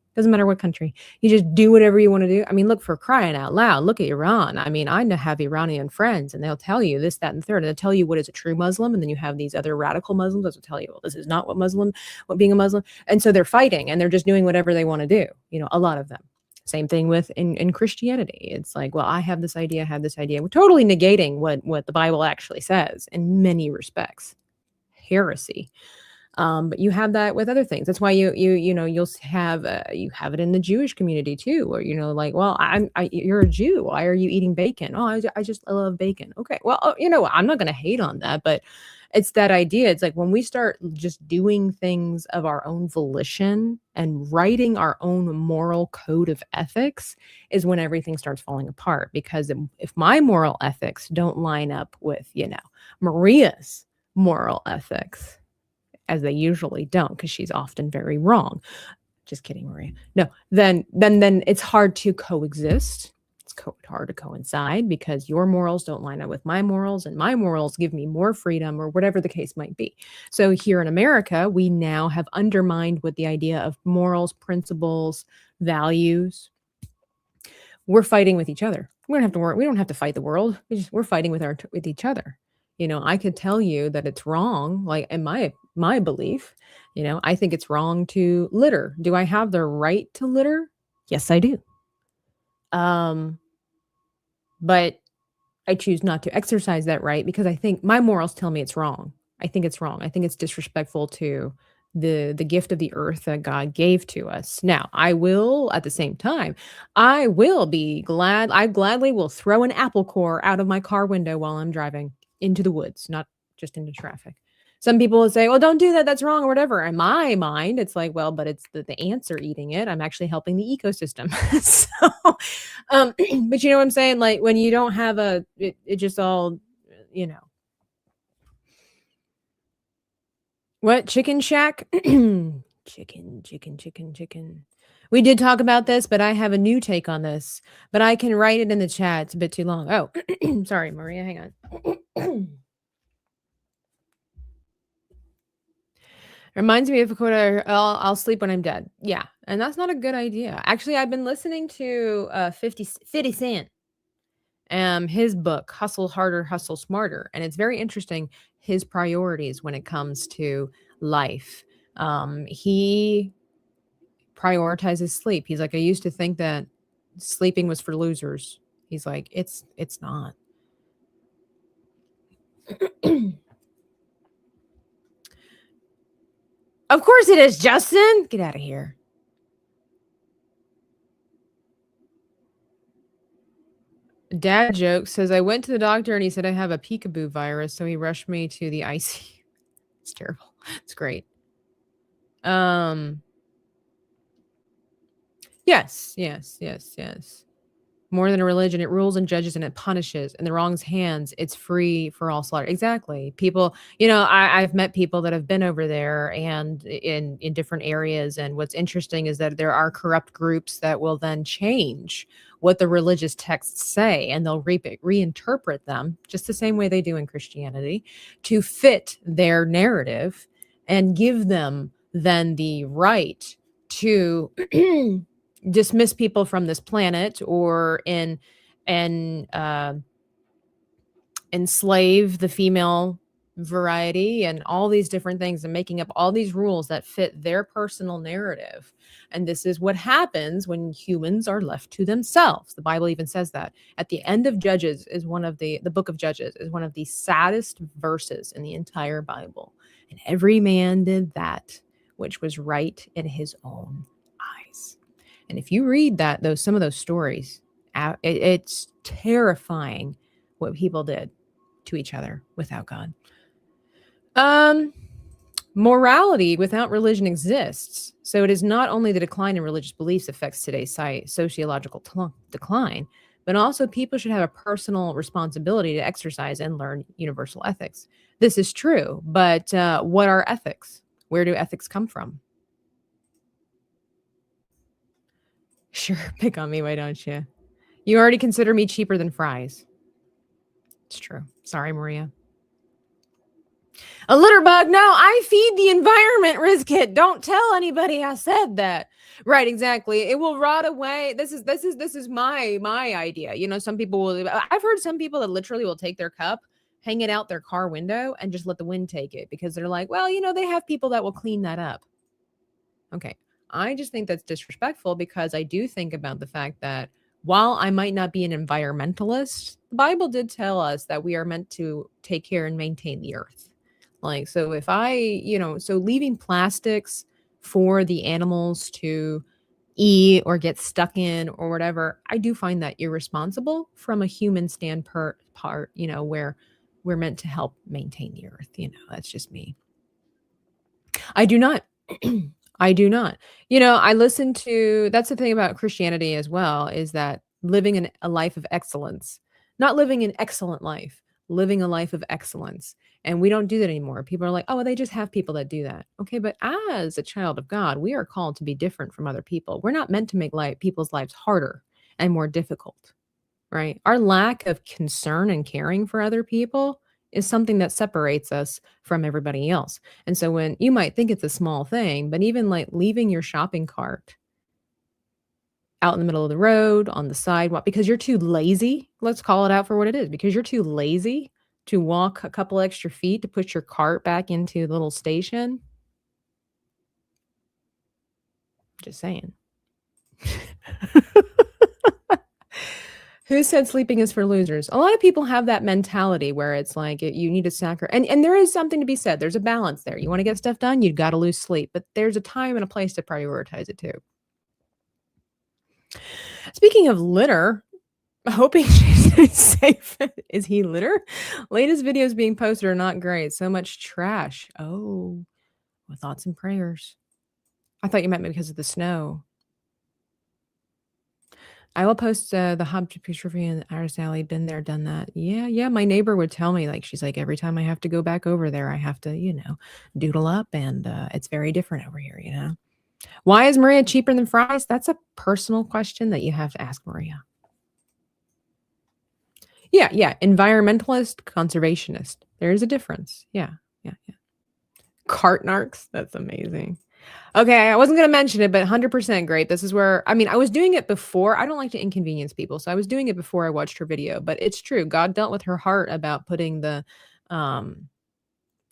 you just do whatever you want to do. I mean, look, for crying out loud, look at Iran. I mean, I have Iranian friends, and they'll tell you this, that, and the third, and they'll tell you what is a true Muslim, and then you have these other radical Muslims that will tell you, well, this is not what being a Muslim, and so they're fighting, and they're just doing whatever they want to do, a lot of them. Same thing with in Christianity. It's like, well, I have this idea. We're totally negating what the Bible actually says in many respects. Heresy. But you have that with other things. That's why you'll have you have it in the Jewish community too, or like, well, you're a Jew. Why are you eating bacon? Oh, I love bacon. Okay, well, I'm not going to hate on that, but It's that idea. It's like when we start just doing things of our own volition and writing our own moral code of ethics is when everything starts falling apart. Because if my moral ethics don't line up with, Maria's moral ethics, as they usually don't, because she's often very wrong. Just kidding, Maria. No, then it's hard to coexist. It's hard to coincide because your morals don't line up with my morals, and my morals give me more freedom, or whatever the case might be. So here in America, we now have undermined with the idea of morals, principles, values. We're fighting with each other. We don't have to work. We don't have to fight the world. We're fighting with each other. I could tell you that it's wrong, like in my belief. I think it's wrong to litter. Do I have the right to litter? Yes, I do. But I choose not to exercise that right because I think my morals tell me it's wrong. I think it's wrong. I think it's disrespectful to the gift of the earth that God gave to us. Now, I will, at the same time, I gladly will throw an apple core out of my car window while I'm driving into the woods, not just into traffic. Some people will say, well, don't do that. That's wrong or whatever. In my mind, it's like, well, but it's the ants are eating it. I'm actually helping the ecosystem. But you know what I'm saying? Like when you don't have it just all, What? Chicken Shack? Chicken. We did talk about this, but I have a new take on this. But I can write it in the chat. It's a bit too long. Oh, sorry, Maria. Hang on. Reminds me of a quote, I'll sleep when I'm dead. Yeah, and that's not a good idea. Actually, I've been listening to 50 Cent, his book, Hustle Harder, Hustle Smarter. And it's very interesting, his priorities when it comes to life. He prioritizes sleep. He's like, I used to think that sleeping was for losers. He's like, it's not. Of course it is, Justin. Get out of here. Dad joke says, I went to the doctor and he said I have a peekaboo virus, so he rushed me to the ICU. It's terrible. It's great. Yes. More than a religion, it rules and judges and it punishes. In the wrong's hands, it's free for all slaughter. Exactly. People, I've met people that have been over there and in different areas. And what's interesting is that there are corrupt groups that will then change what the religious texts say, and they'll reinterpret them just the same way they do in Christianity to fit their narrative and give them then the right to dismiss people from this planet or enslave the female variety and all these different things, and making up all these rules that fit their personal narrative. And this is what happens when humans are left to themselves. The Bible even says that at the end of Judges is one of the book of Judges is one of the saddest verses in the entire Bible. And every man did that which was right in his own eyes. And if you read some of those stories, it's terrifying what people did to each other without God. Morality without religion exists. So it is not only the decline in religious beliefs affects today's sociological decline, but also people should have a personal responsibility to exercise and learn universal ethics. This is true, but what are ethics? Where do ethics come from? Sure, pick on me, why don't you? You already consider me cheaper than fries. It's true. Sorry, Maria. A litter bug? No, I feed the environment, Rizkit. Don't tell anybody I said that. Right, exactly. It will rot away. This is my idea. Some people will. I've heard some people that literally will take their cup, hang it out their car window, and just let the wind take it because they're like, well, they have people that will clean that up. Okay. I just think that's disrespectful because I do think about the fact that while I might not be an environmentalist, the Bible did tell us that we are meant to take care and maintain the earth. Like, so if so leaving plastics for the animals to eat or get stuck in or whatever, I do find that irresponsible from a human part, where We're meant to help maintain the earth. That's just me. I do not. I do not. I listen to, that's the thing about Christianity as well, is that living a life of excellence, not living an excellent life, living a life of excellence. And we don't do that anymore. People are like, oh, well, they just have people that do that. Okay, but as a child of God, we are called to be different from other people. We're not meant to make people's lives harder and more difficult, right? Our lack of concern and caring for other people is something that separates us from everybody else. And so when you might think it's a small thing, but even like leaving your shopping cart out in the middle of the road, on the sidewalk, because you're too lazy, let's call it out for what it is, because you're too lazy to walk a couple extra feet to put your cart back into the little station. Just saying. Who said sleeping is for losers? A lot of people have that mentality where it's like you need to sacrifice. And there is something to be said. There's a balance there. You want to get stuff done, you've got to lose sleep. But there's a time and a place to prioritize it too. Speaking of litter, hoping she's safe. Is he litter? Latest videos being posted are not great. So much trash. Oh, well, thoughts and prayers. I thought you meant because of the snow. I will post the hub picture for you in Iris Alley. Been there, done that. Yeah. My neighbor would tell me, like, she's like, every time I have to go back over there, I have to, doodle up, and it's very different over here, Why is Maria cheaper than fries? That's a personal question that you have to ask Maria. Yeah. Environmentalist, conservationist. There's a difference. Yeah. Cart narcs. That's amazing. Okay, I wasn't going to mention it, but 100% great. This is where, I was doing it before. I don't like to inconvenience people, so I was doing it before I watched her video. But it's true. God dealt with her heart about putting the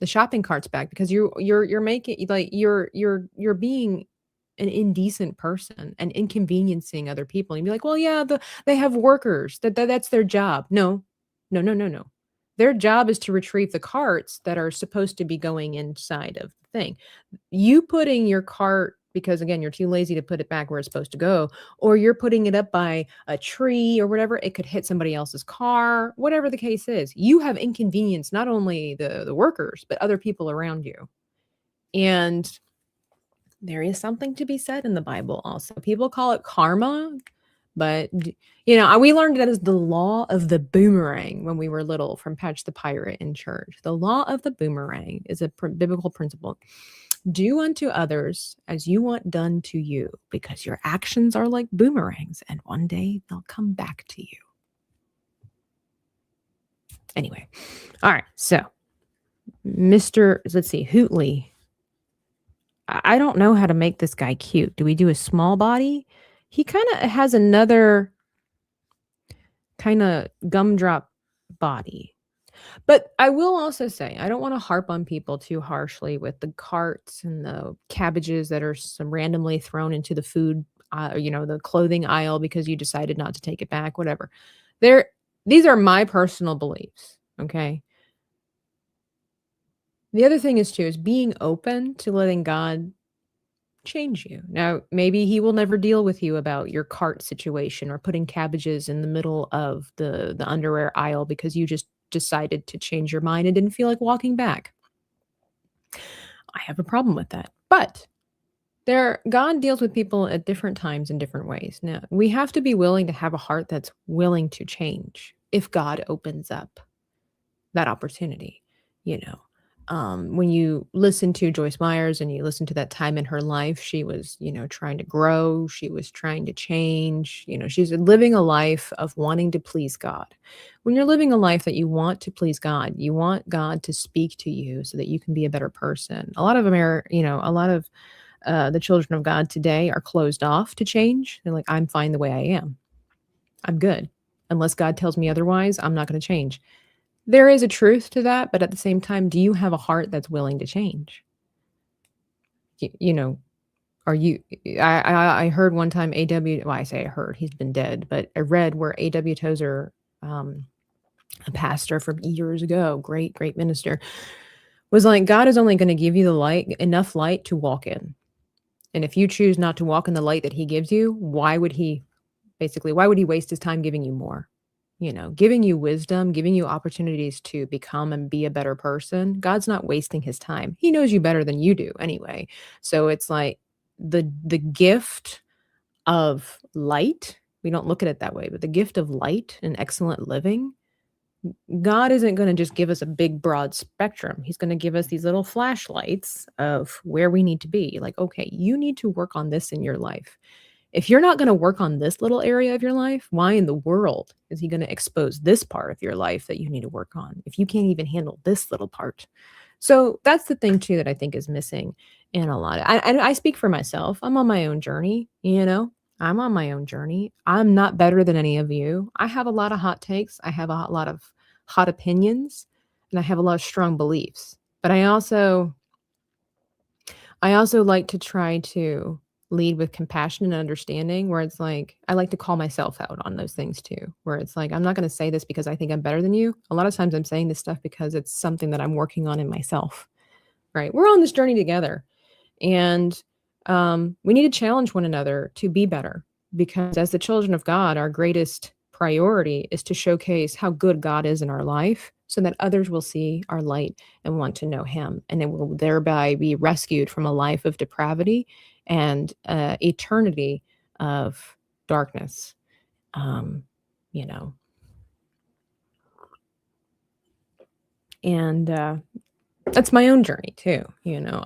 shopping carts back, because you're making, like, you're being an indecent person and inconveniencing other people. And you'd be like, well, yeah, they have workers. That's their job. No. Their job is to retrieve the carts that are supposed to be going inside of the thing. You putting your cart, because again, you're too lazy to put it back where it's supposed to go, or you're putting it up by a tree or whatever, it could hit somebody else's car, whatever the case is. You have inconvenienced not only the workers, but other people around you. And there is something to be said in the Bible also. People call it karma, but we learned that as the law of the boomerang when we were little from Patch the Pirate in church. The law of the boomerang is a biblical principle. Do unto others as you want done to you, because your actions are like boomerangs, and one day they'll come back to you. Anyway, all right. So, let's see, Hootley. I don't know how to make this guy cute. Do we do a small body? He kind of has another kind of gumdrop body. But I will also say, I don't want to harp on people too harshly with the carts and the cabbages that are some randomly thrown into the food, the clothing aisle because you decided not to take it back, whatever. These are my personal beliefs, okay? The other thing is being open to letting God change you. Now, maybe he will never deal with you about your cart situation or putting cabbages in the middle of the underwear aisle because you just decided to change your mind and didn't feel like walking back. I have a problem with that. But God deals with people at different times in different ways. Now, we have to be willing to have a heart that's willing to change if God opens up that opportunity, when you listen to Joyce Myers and you listen to that time in her life, she was, trying to grow. She was trying to change. She's living a life of wanting to please God. When you're living a life that you want to please God, you want God to speak to you so that you can be a better person. A lot of the children of God today are closed off to change. They're like, I'm fine the way I am. I'm good. Unless God tells me otherwise, I'm not going to change. There is a truth to that, but at the same time, do you have a heart that's willing to change? Are you? I heard one time I say I heard, he's been dead, but I read where A.W. Tozer, a pastor from years ago, great minister, was like, God is only going to give you enough light to walk in. And if you choose not to walk in the light that he gives you, why would he waste his time giving you more? giving you wisdom, giving you opportunities to become and be a better person. God's not wasting his time. He knows you better than you do anyway. So it's like the gift of light, we don't look at it that way, but the gift of light and excellent living, God isn't going to just give us a big broad spectrum. He's going to give us these little flashlights of where we need to be. Like, okay, you need to work on this in your life. If you're not going to work on this little area of your life, why in the world is he going to expose this part of your life that you need to work on if you can't even handle this little part? So that's the thing too that I think is missing in a lot. I speak for myself. I'm on my own journey, I'm on my own journey. I'm not better than any of you. I have a lot of hot takes. I have a lot of hot opinions, and I have a lot of strong beliefs. But I also like to try to lead with compassion and understanding, where it's like I like to call myself out on those things too, where it's like I'm not going to say this because I think I'm better than you. A lot of times I'm saying this stuff because it's something that I'm working on in myself, right? We're on this journey together, and we need to challenge one another to be better, because as the children of God, our greatest priority is to showcase how good God is in our life so that others will see our light and want to know him, and it will thereby be rescued from a life of depravity and eternity of darkness. Um, you know, and that's my own journey too.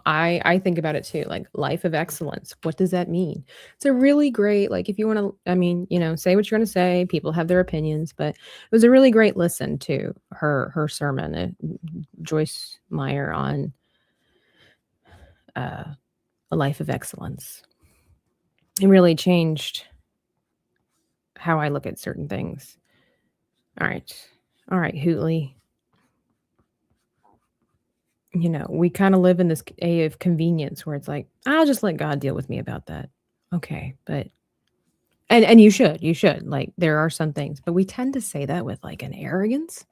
I think about it too, like life of excellence. What does that mean? It's a really great, like, if you want to, say what you're going to say. People have their opinions, but it was a really great listen to her sermon, Joyce Meyer, on a life of excellence. It really changed how I look at certain things. All right, Hootley. We kind of live in this age of convenience where it's like, I'll just let God deal with me about that. Okay. But, and you should, like, there are some things, but we tend to say that with like an arrogance.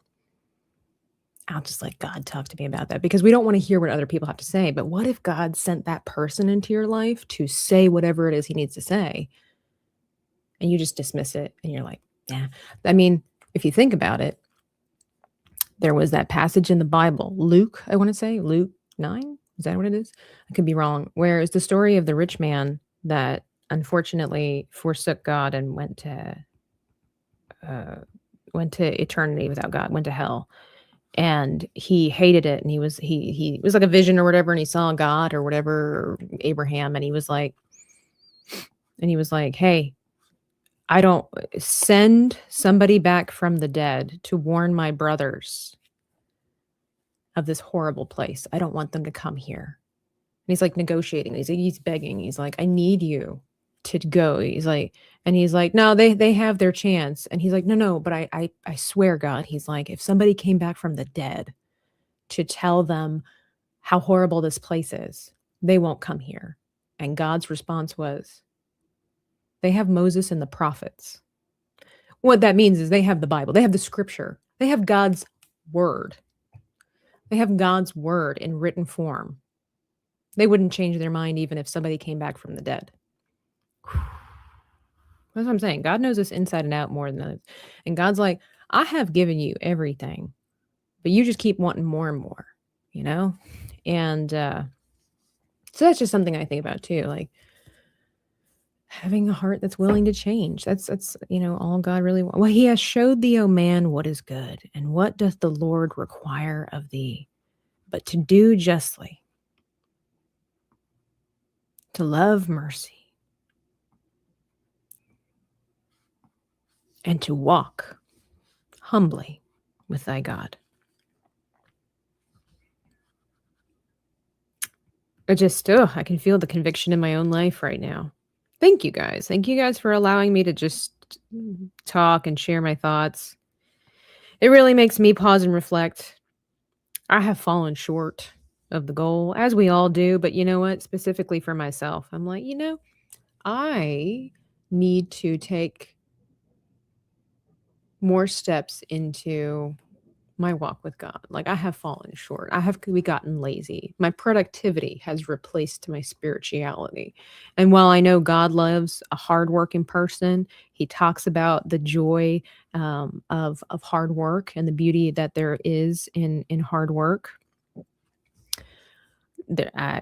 I'll just let God talk to me about that, because we don't want to hear what other people have to say. But what if God sent that person into your life to say whatever it is he needs to say, and you just dismiss it and you're like, yeah. If you think about it, there was that passage in the Bible, Luke 9. Is that what it is? I could be wrong. Where is the story of the rich man that unfortunately forsook God and went to eternity without God, went to hell, and he hated it, and he was like a vision or whatever, and he saw God or whatever, or Abraham, and he was like, hey, I don't send somebody back from the dead to warn my brothers of this horrible place. I don't want them to come here. And he's like negotiating. He's begging. He's like, I need you to go. He's like, no, they have their chance. And he's like, no, but I swear, God. He's like, if somebody came back from the dead to tell them how horrible this place is, they won't come here. And God's response was, they have Moses and the prophets. What that means is they have the Bible. They have the scripture. They have God's word. They have God's word in written form. They wouldn't change their mind even if somebody came back from the dead. That's what I'm saying. God knows us inside and out more than others. And God's like, I have given you everything, but you just keep wanting more and more, And so that's just something I think about too. Like, having a heart that's willing to change. That's all God really wants. Well, he has showed thee, O man, what is good, and what doth the Lord require of thee, but to do justly, to love mercy, and to walk humbly with thy God. I can feel the conviction in my own life right now. Thank you guys. Thank you guys for allowing me to just talk and share my thoughts. It really makes me pause and reflect. I have fallen short of the goal, as we all do, but you know what? Specifically for myself, I'm like, I need to take more steps into my walk with God. Like, I have fallen short. I have gotten lazy. My productivity has replaced my spirituality. And while I know God loves a hardworking person, he talks about the joy of hard work and the beauty that there is in hard work. There, I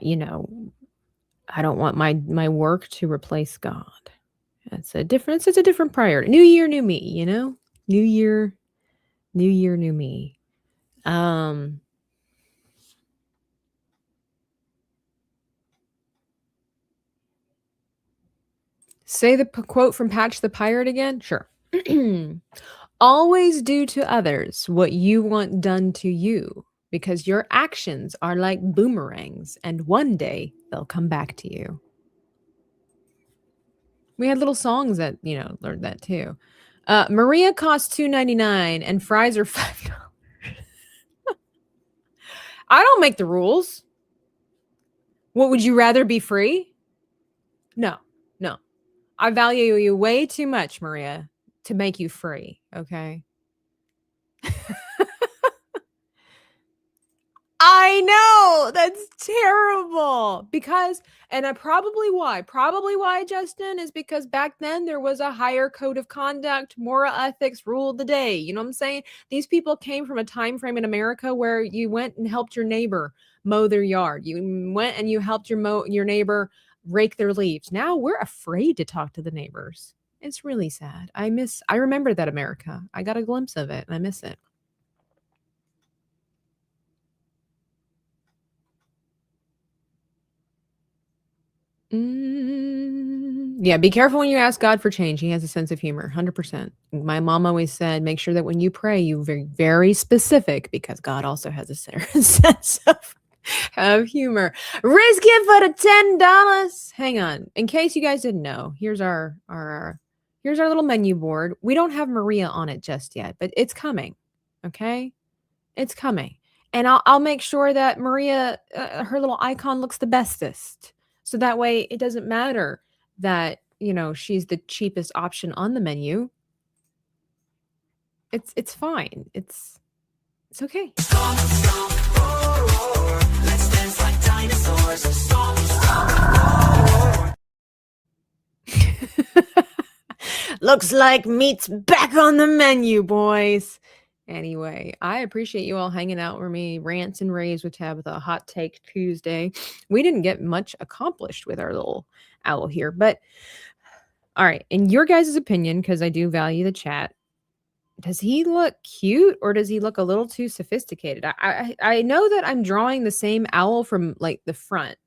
don't want my work to replace God. It's a different priority. New year, new me, New year, new me. Say the quote from Patch the Pirate again? Sure. Always do to others what you want done to you, because your actions are like boomerangs and one day they'll come back to you. We had little songs that, learned that too. Maria costs $2.99 and fries are $5. I don't make the rules. What, would you rather be free? No. I value you way too much, Maria, to make you free, okay? I know, that's terrible. Because, probably why, Justin, is because back then there was a higher code of conduct, moral ethics ruled the day. You know what I'm saying? These people came from a time frame in America where you went and helped your neighbor mow their yard. You went and you helped your neighbor rake their leaves. Now we're afraid to talk to the neighbors. It's really sad. I remember that America. I got a glimpse of it and I miss it. Yeah, be careful when you ask God for change. He has a sense of humor, 100%. My mom always said, make sure that when you pray, you very, very specific, because God also has a sense of humor. Risk it for the $10. Hang on. In case you guys didn't know, here's our little menu board. We don't have Maria on it just yet, but it's coming. Okay? It's coming. And I'll make sure that Maria, her little icon looks the bestest. So that way it doesn't matter that, she's the cheapest option on the menu. It's fine. It's okay. Let's dance like dinosaurs. Looks like meat's back on the menu, boys. Anyway, I appreciate you all hanging out with me. Rants and raves with Tabitha. Hot Take Tuesday. We didn't get much accomplished with our little owl here, but all right. In your guys' opinion, because I do value the chat, does he look cute or does he look a little too sophisticated? I know that I'm drawing the same owl from like the front,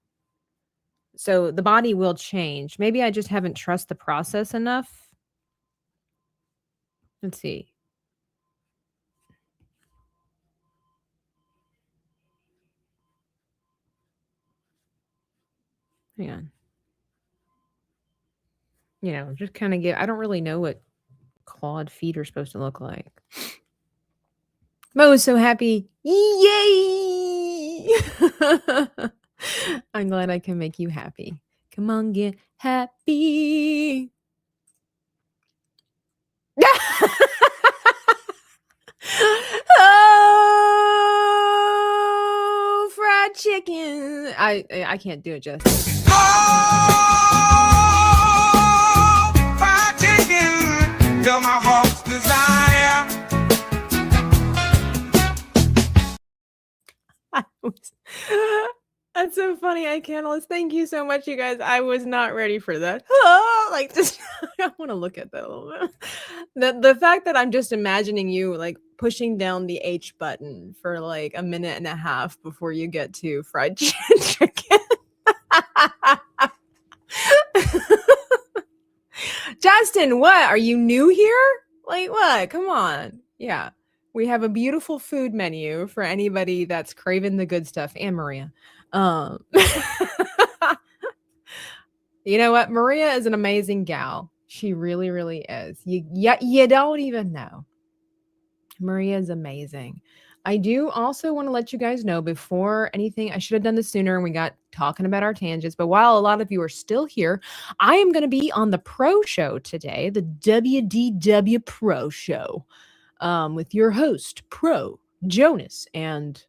so the body will change. Maybe I just haven't trust the process enough. Let's see. Hang on. Just kind of I don't really know what clawed feet are supposed to look like. Mo is so happy. Yay! I'm glad I can make you happy. Come on, get happy. Oh, fried chicken. I can't do it justice. Oh, fried chicken, till my heart's desire. That's so funny. I can't. Thank you so much, you guys. I was not ready for that. Like, just I want to look at that a little bit. The fact that I'm just imagining you like pushing down the H button for like a minute and a half before you get to fried chicken. Justin, what? Are you new here? Like, what? Come on. Yeah. We have a beautiful food menu for anybody that's craving the good stuff, and Maria. You know what? Maria is an amazing gal. She really, really is. You don't even know. Maria is amazing. I do also want to let you guys know before anything, I should have done this sooner and we got talking about our tangents, but while a lot of you are still here, I am going to be on the Pro Show today, the WDW Pro Show, with your host, Pro Jonas and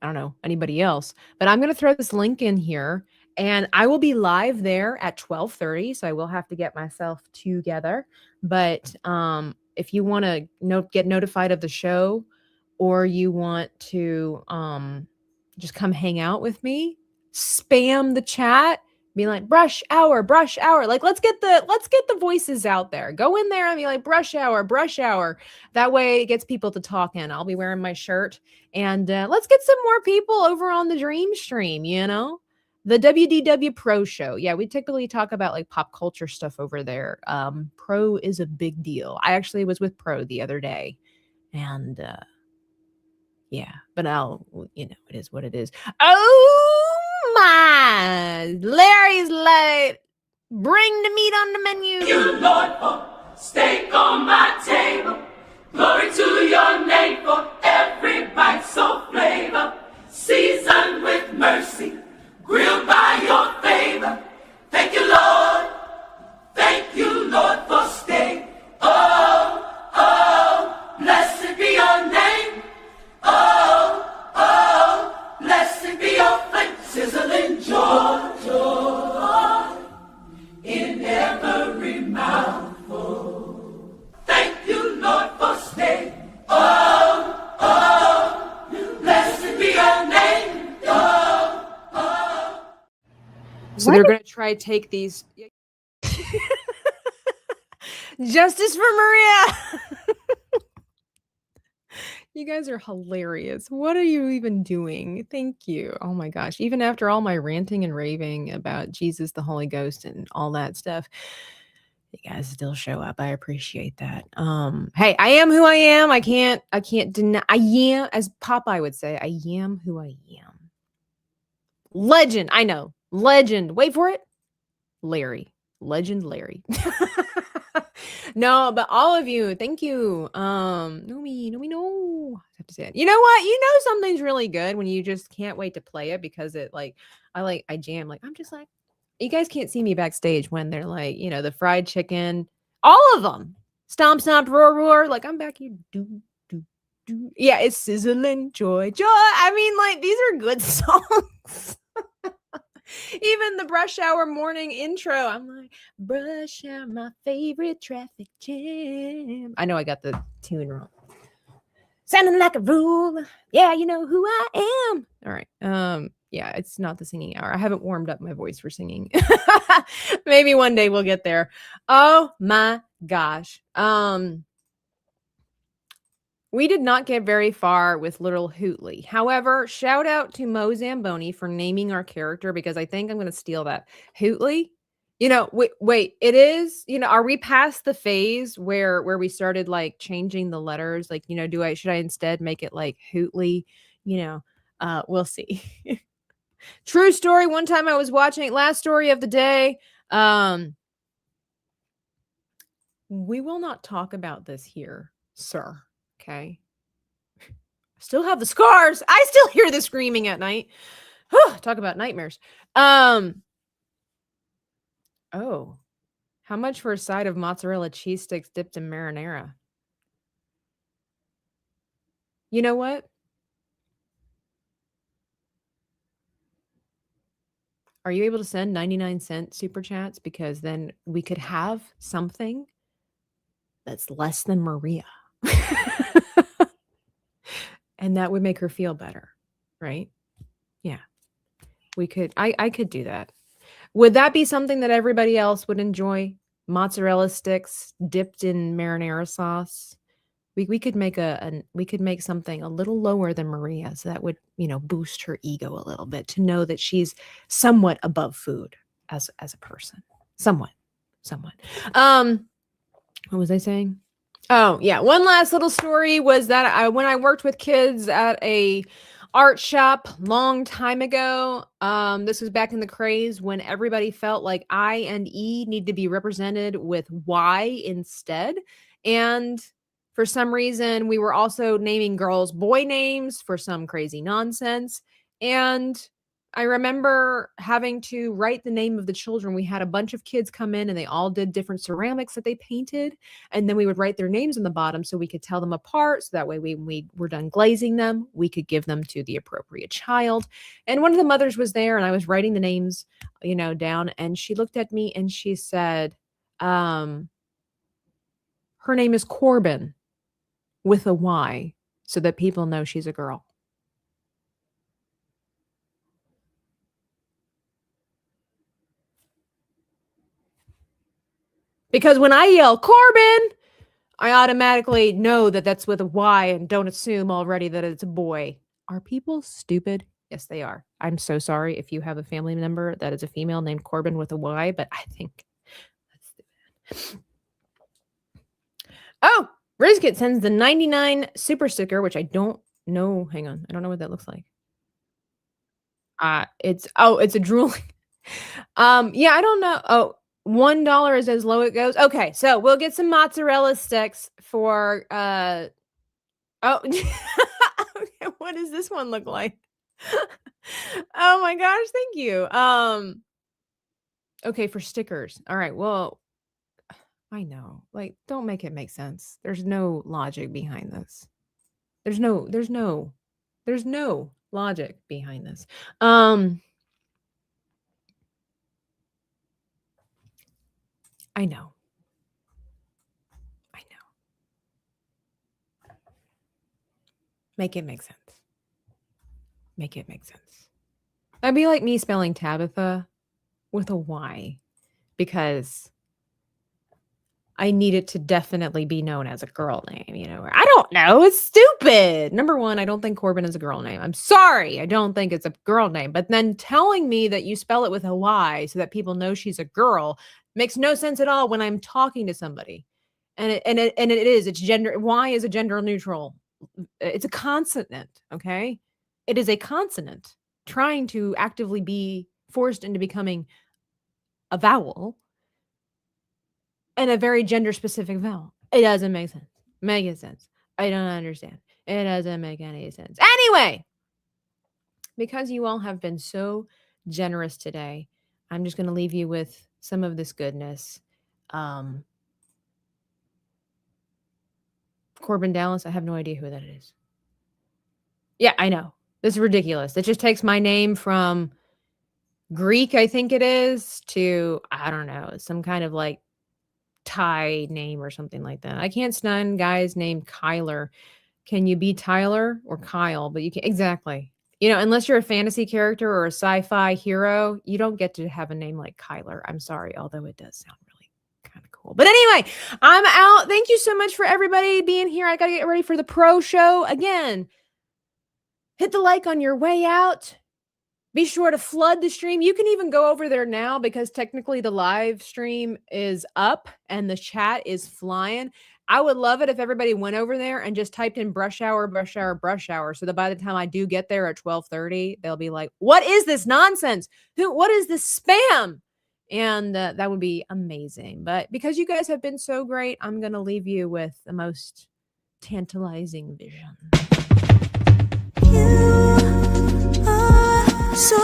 I don't know anybody else, but I'm going to throw this link in here and I will be live there at 12:30. So I will have to get myself together. But if you want to get notified of the show or you want to just come hang out with me, spam the chat, be like brush hour. Like let's get the voices out there. Go in there and be like brush hour. That way it gets people to talk in. I'll be wearing my shirt and let's get some more people over on the Dream Stream, the WDW Pro Show. Yeah, we typically talk about like pop culture stuff over there. Pro is a big deal. I actually was with Pro the other day and yeah, but it is what it is. Oh my, Larry's late. Bring the meat on the menu. You, Lord, for steak on my table. Glory to your name for every bite so flavor. Seasoned with mercy, grilled by your favor. Thank you, Lord. Thank you, Lord, for steak. Oh, oh, blessed be your name. Oh, oh, blessed be your flame. Sizzling joy, joy in every mouthful. Thank you, Lord, for steak. Oh, oh, blessed be your name. Oh, oh. So they're going to try to take these. Justice for Maria. You guys are hilarious. What are you even doing? Thank you. Oh my gosh. Even after all my ranting and raving about Jesus, the Holy Ghost, and all that stuff, you guys still show up. I appreciate that. Hey, I am who I am. I can't deny. I am, as Popeye would say, I am who I am. Legend. I know. Legend. Wait for it. Larry. Legend Larry. No, but all of you, thank you. No. I have to say it. You know what? Something's really good when you just can't wait to play it because it I jam. Like I'm just like, you guys can't see me backstage when they're like, the fried chicken, all of them. Stomp, roar, roar. Like I'm back here. Do. Yeah, it's sizzling, joy. I mean, like these are good songs. Even the Brush Hour morning intro, I'm like, brush hour, my favorite traffic jam. I know I got the tune wrong. Sounding like a rule. Yeah, you know who I am. All right. Yeah, it's not the singing hour. I haven't warmed up my voice for singing. Maybe one day we'll get there. Oh my gosh. We did not get very far with Little Hootley. However, shout out to Mo Zamboni for naming our character because I think I'm going to steal that. Hootley? Wait, it is, are we past the phase where we started like changing the letters? Like, should I instead make it like Hootley? We'll see. True story. One time I was watching last story of the day. We will not talk about this here, sir. Okay. I still have the scars. I still hear the screaming at night. Talk about nightmares. Oh, how much for a side of mozzarella cheese sticks dipped in marinara? You know what? Are you able to send 99-cent super chats? Because then we could have something that's less than Maria. And that would make her feel better, right? Yeah. We could, I could do that. Would that be something that everybody else would enjoy? Mozzarella sticks dipped in marinara sauce. We could make we could make something a little lower than Maria, so that would, boost her ego a little bit to know that she's somewhat above food as a person. Somewhat. What was I saying? Oh, yeah. One last little story was that when I worked with kids at a art shop long time ago, this was back in the craze when everybody felt like I and E need to be represented with Y instead. And for some reason, we were also naming girls boy names for some crazy nonsense. And I remember having to write the name of the children. We had a bunch of kids come in and they all did different ceramics that they painted. And then we would write their names on the bottom so we could tell them apart. So that way, when we were done glazing them, we could give them to the appropriate child. And one of the mothers was there and I was writing the names, down. And she looked at me and she said, her name is Corbin with a Y so that people know she's a girl. Because when I yell Corbin, I automatically know that that's with a Y and don't assume already that it's a boy. Are people stupid? Yes, they are. I'm so sorry if you have a family member that is a female named Corbin with a Y, but I think that's stupid. Oh, Rizkit sends the 99 super sticker, which I don't know. Hang on. I don't know what that looks like. It's a drooling. Yeah, I don't know. Oh, $1 is as low it goes. Okay, so we'll get some mozzarella sticks for okay, what does this one look like? Oh my gosh, thank you. Okay, for stickers. All right, well, I know. Like, don't make it make sense. There's no logic behind this. There's no logic behind this. I know. Make it make sense. Make it make sense. That'd be like me spelling Tabitha with a Y because I need it to definitely be known as a girl name, I don't know. It's stupid. Number one, I don't think Corbin is a girl name. I'm sorry. I don't think it's a girl name. But then telling me that you spell it with a Y so that people know she's a girl makes no sense at all when I'm talking to somebody. And it is. It's gender. Y is a gender neutral. It's a consonant. Okay. It is a consonant trying to actively be forced into becoming a vowel. And a very gender-specific vowel. It doesn't make sense. Make it sense. I don't understand. It doesn't make any sense. Anyway, because you all have been so generous today, I'm just going to leave you with some of this goodness. Corbin Dallas, I have no idea who that is. Yeah, I know. This is ridiculous. It just takes my name from Greek, I think it is, to, I don't know, some kind of like Thai name or something like that. I can't stand guys named Kyler. Can you be Tyler or Kyle? But you can't. Exactly. Unless you're a fantasy character or a sci-fi hero, you don't get to have a name like Kyler. I'm sorry, although it does sound really kind of cool. But anyway, I'm out. Thank you so much for everybody being here. I got to get ready for the pro show. Again, hit the like on your way out. Be sure to flood the stream. You can even go over there now because technically the live stream is up and the chat is flying. I would love it if everybody went over there and just typed in brush hour, brush hour, brush hour. So that by the time I do get there at 12:30, they'll be like, what is this nonsense? What is this spam? And that would be amazing. But because you guys have been so great, I'm going to leave you with the most tantalizing vision. So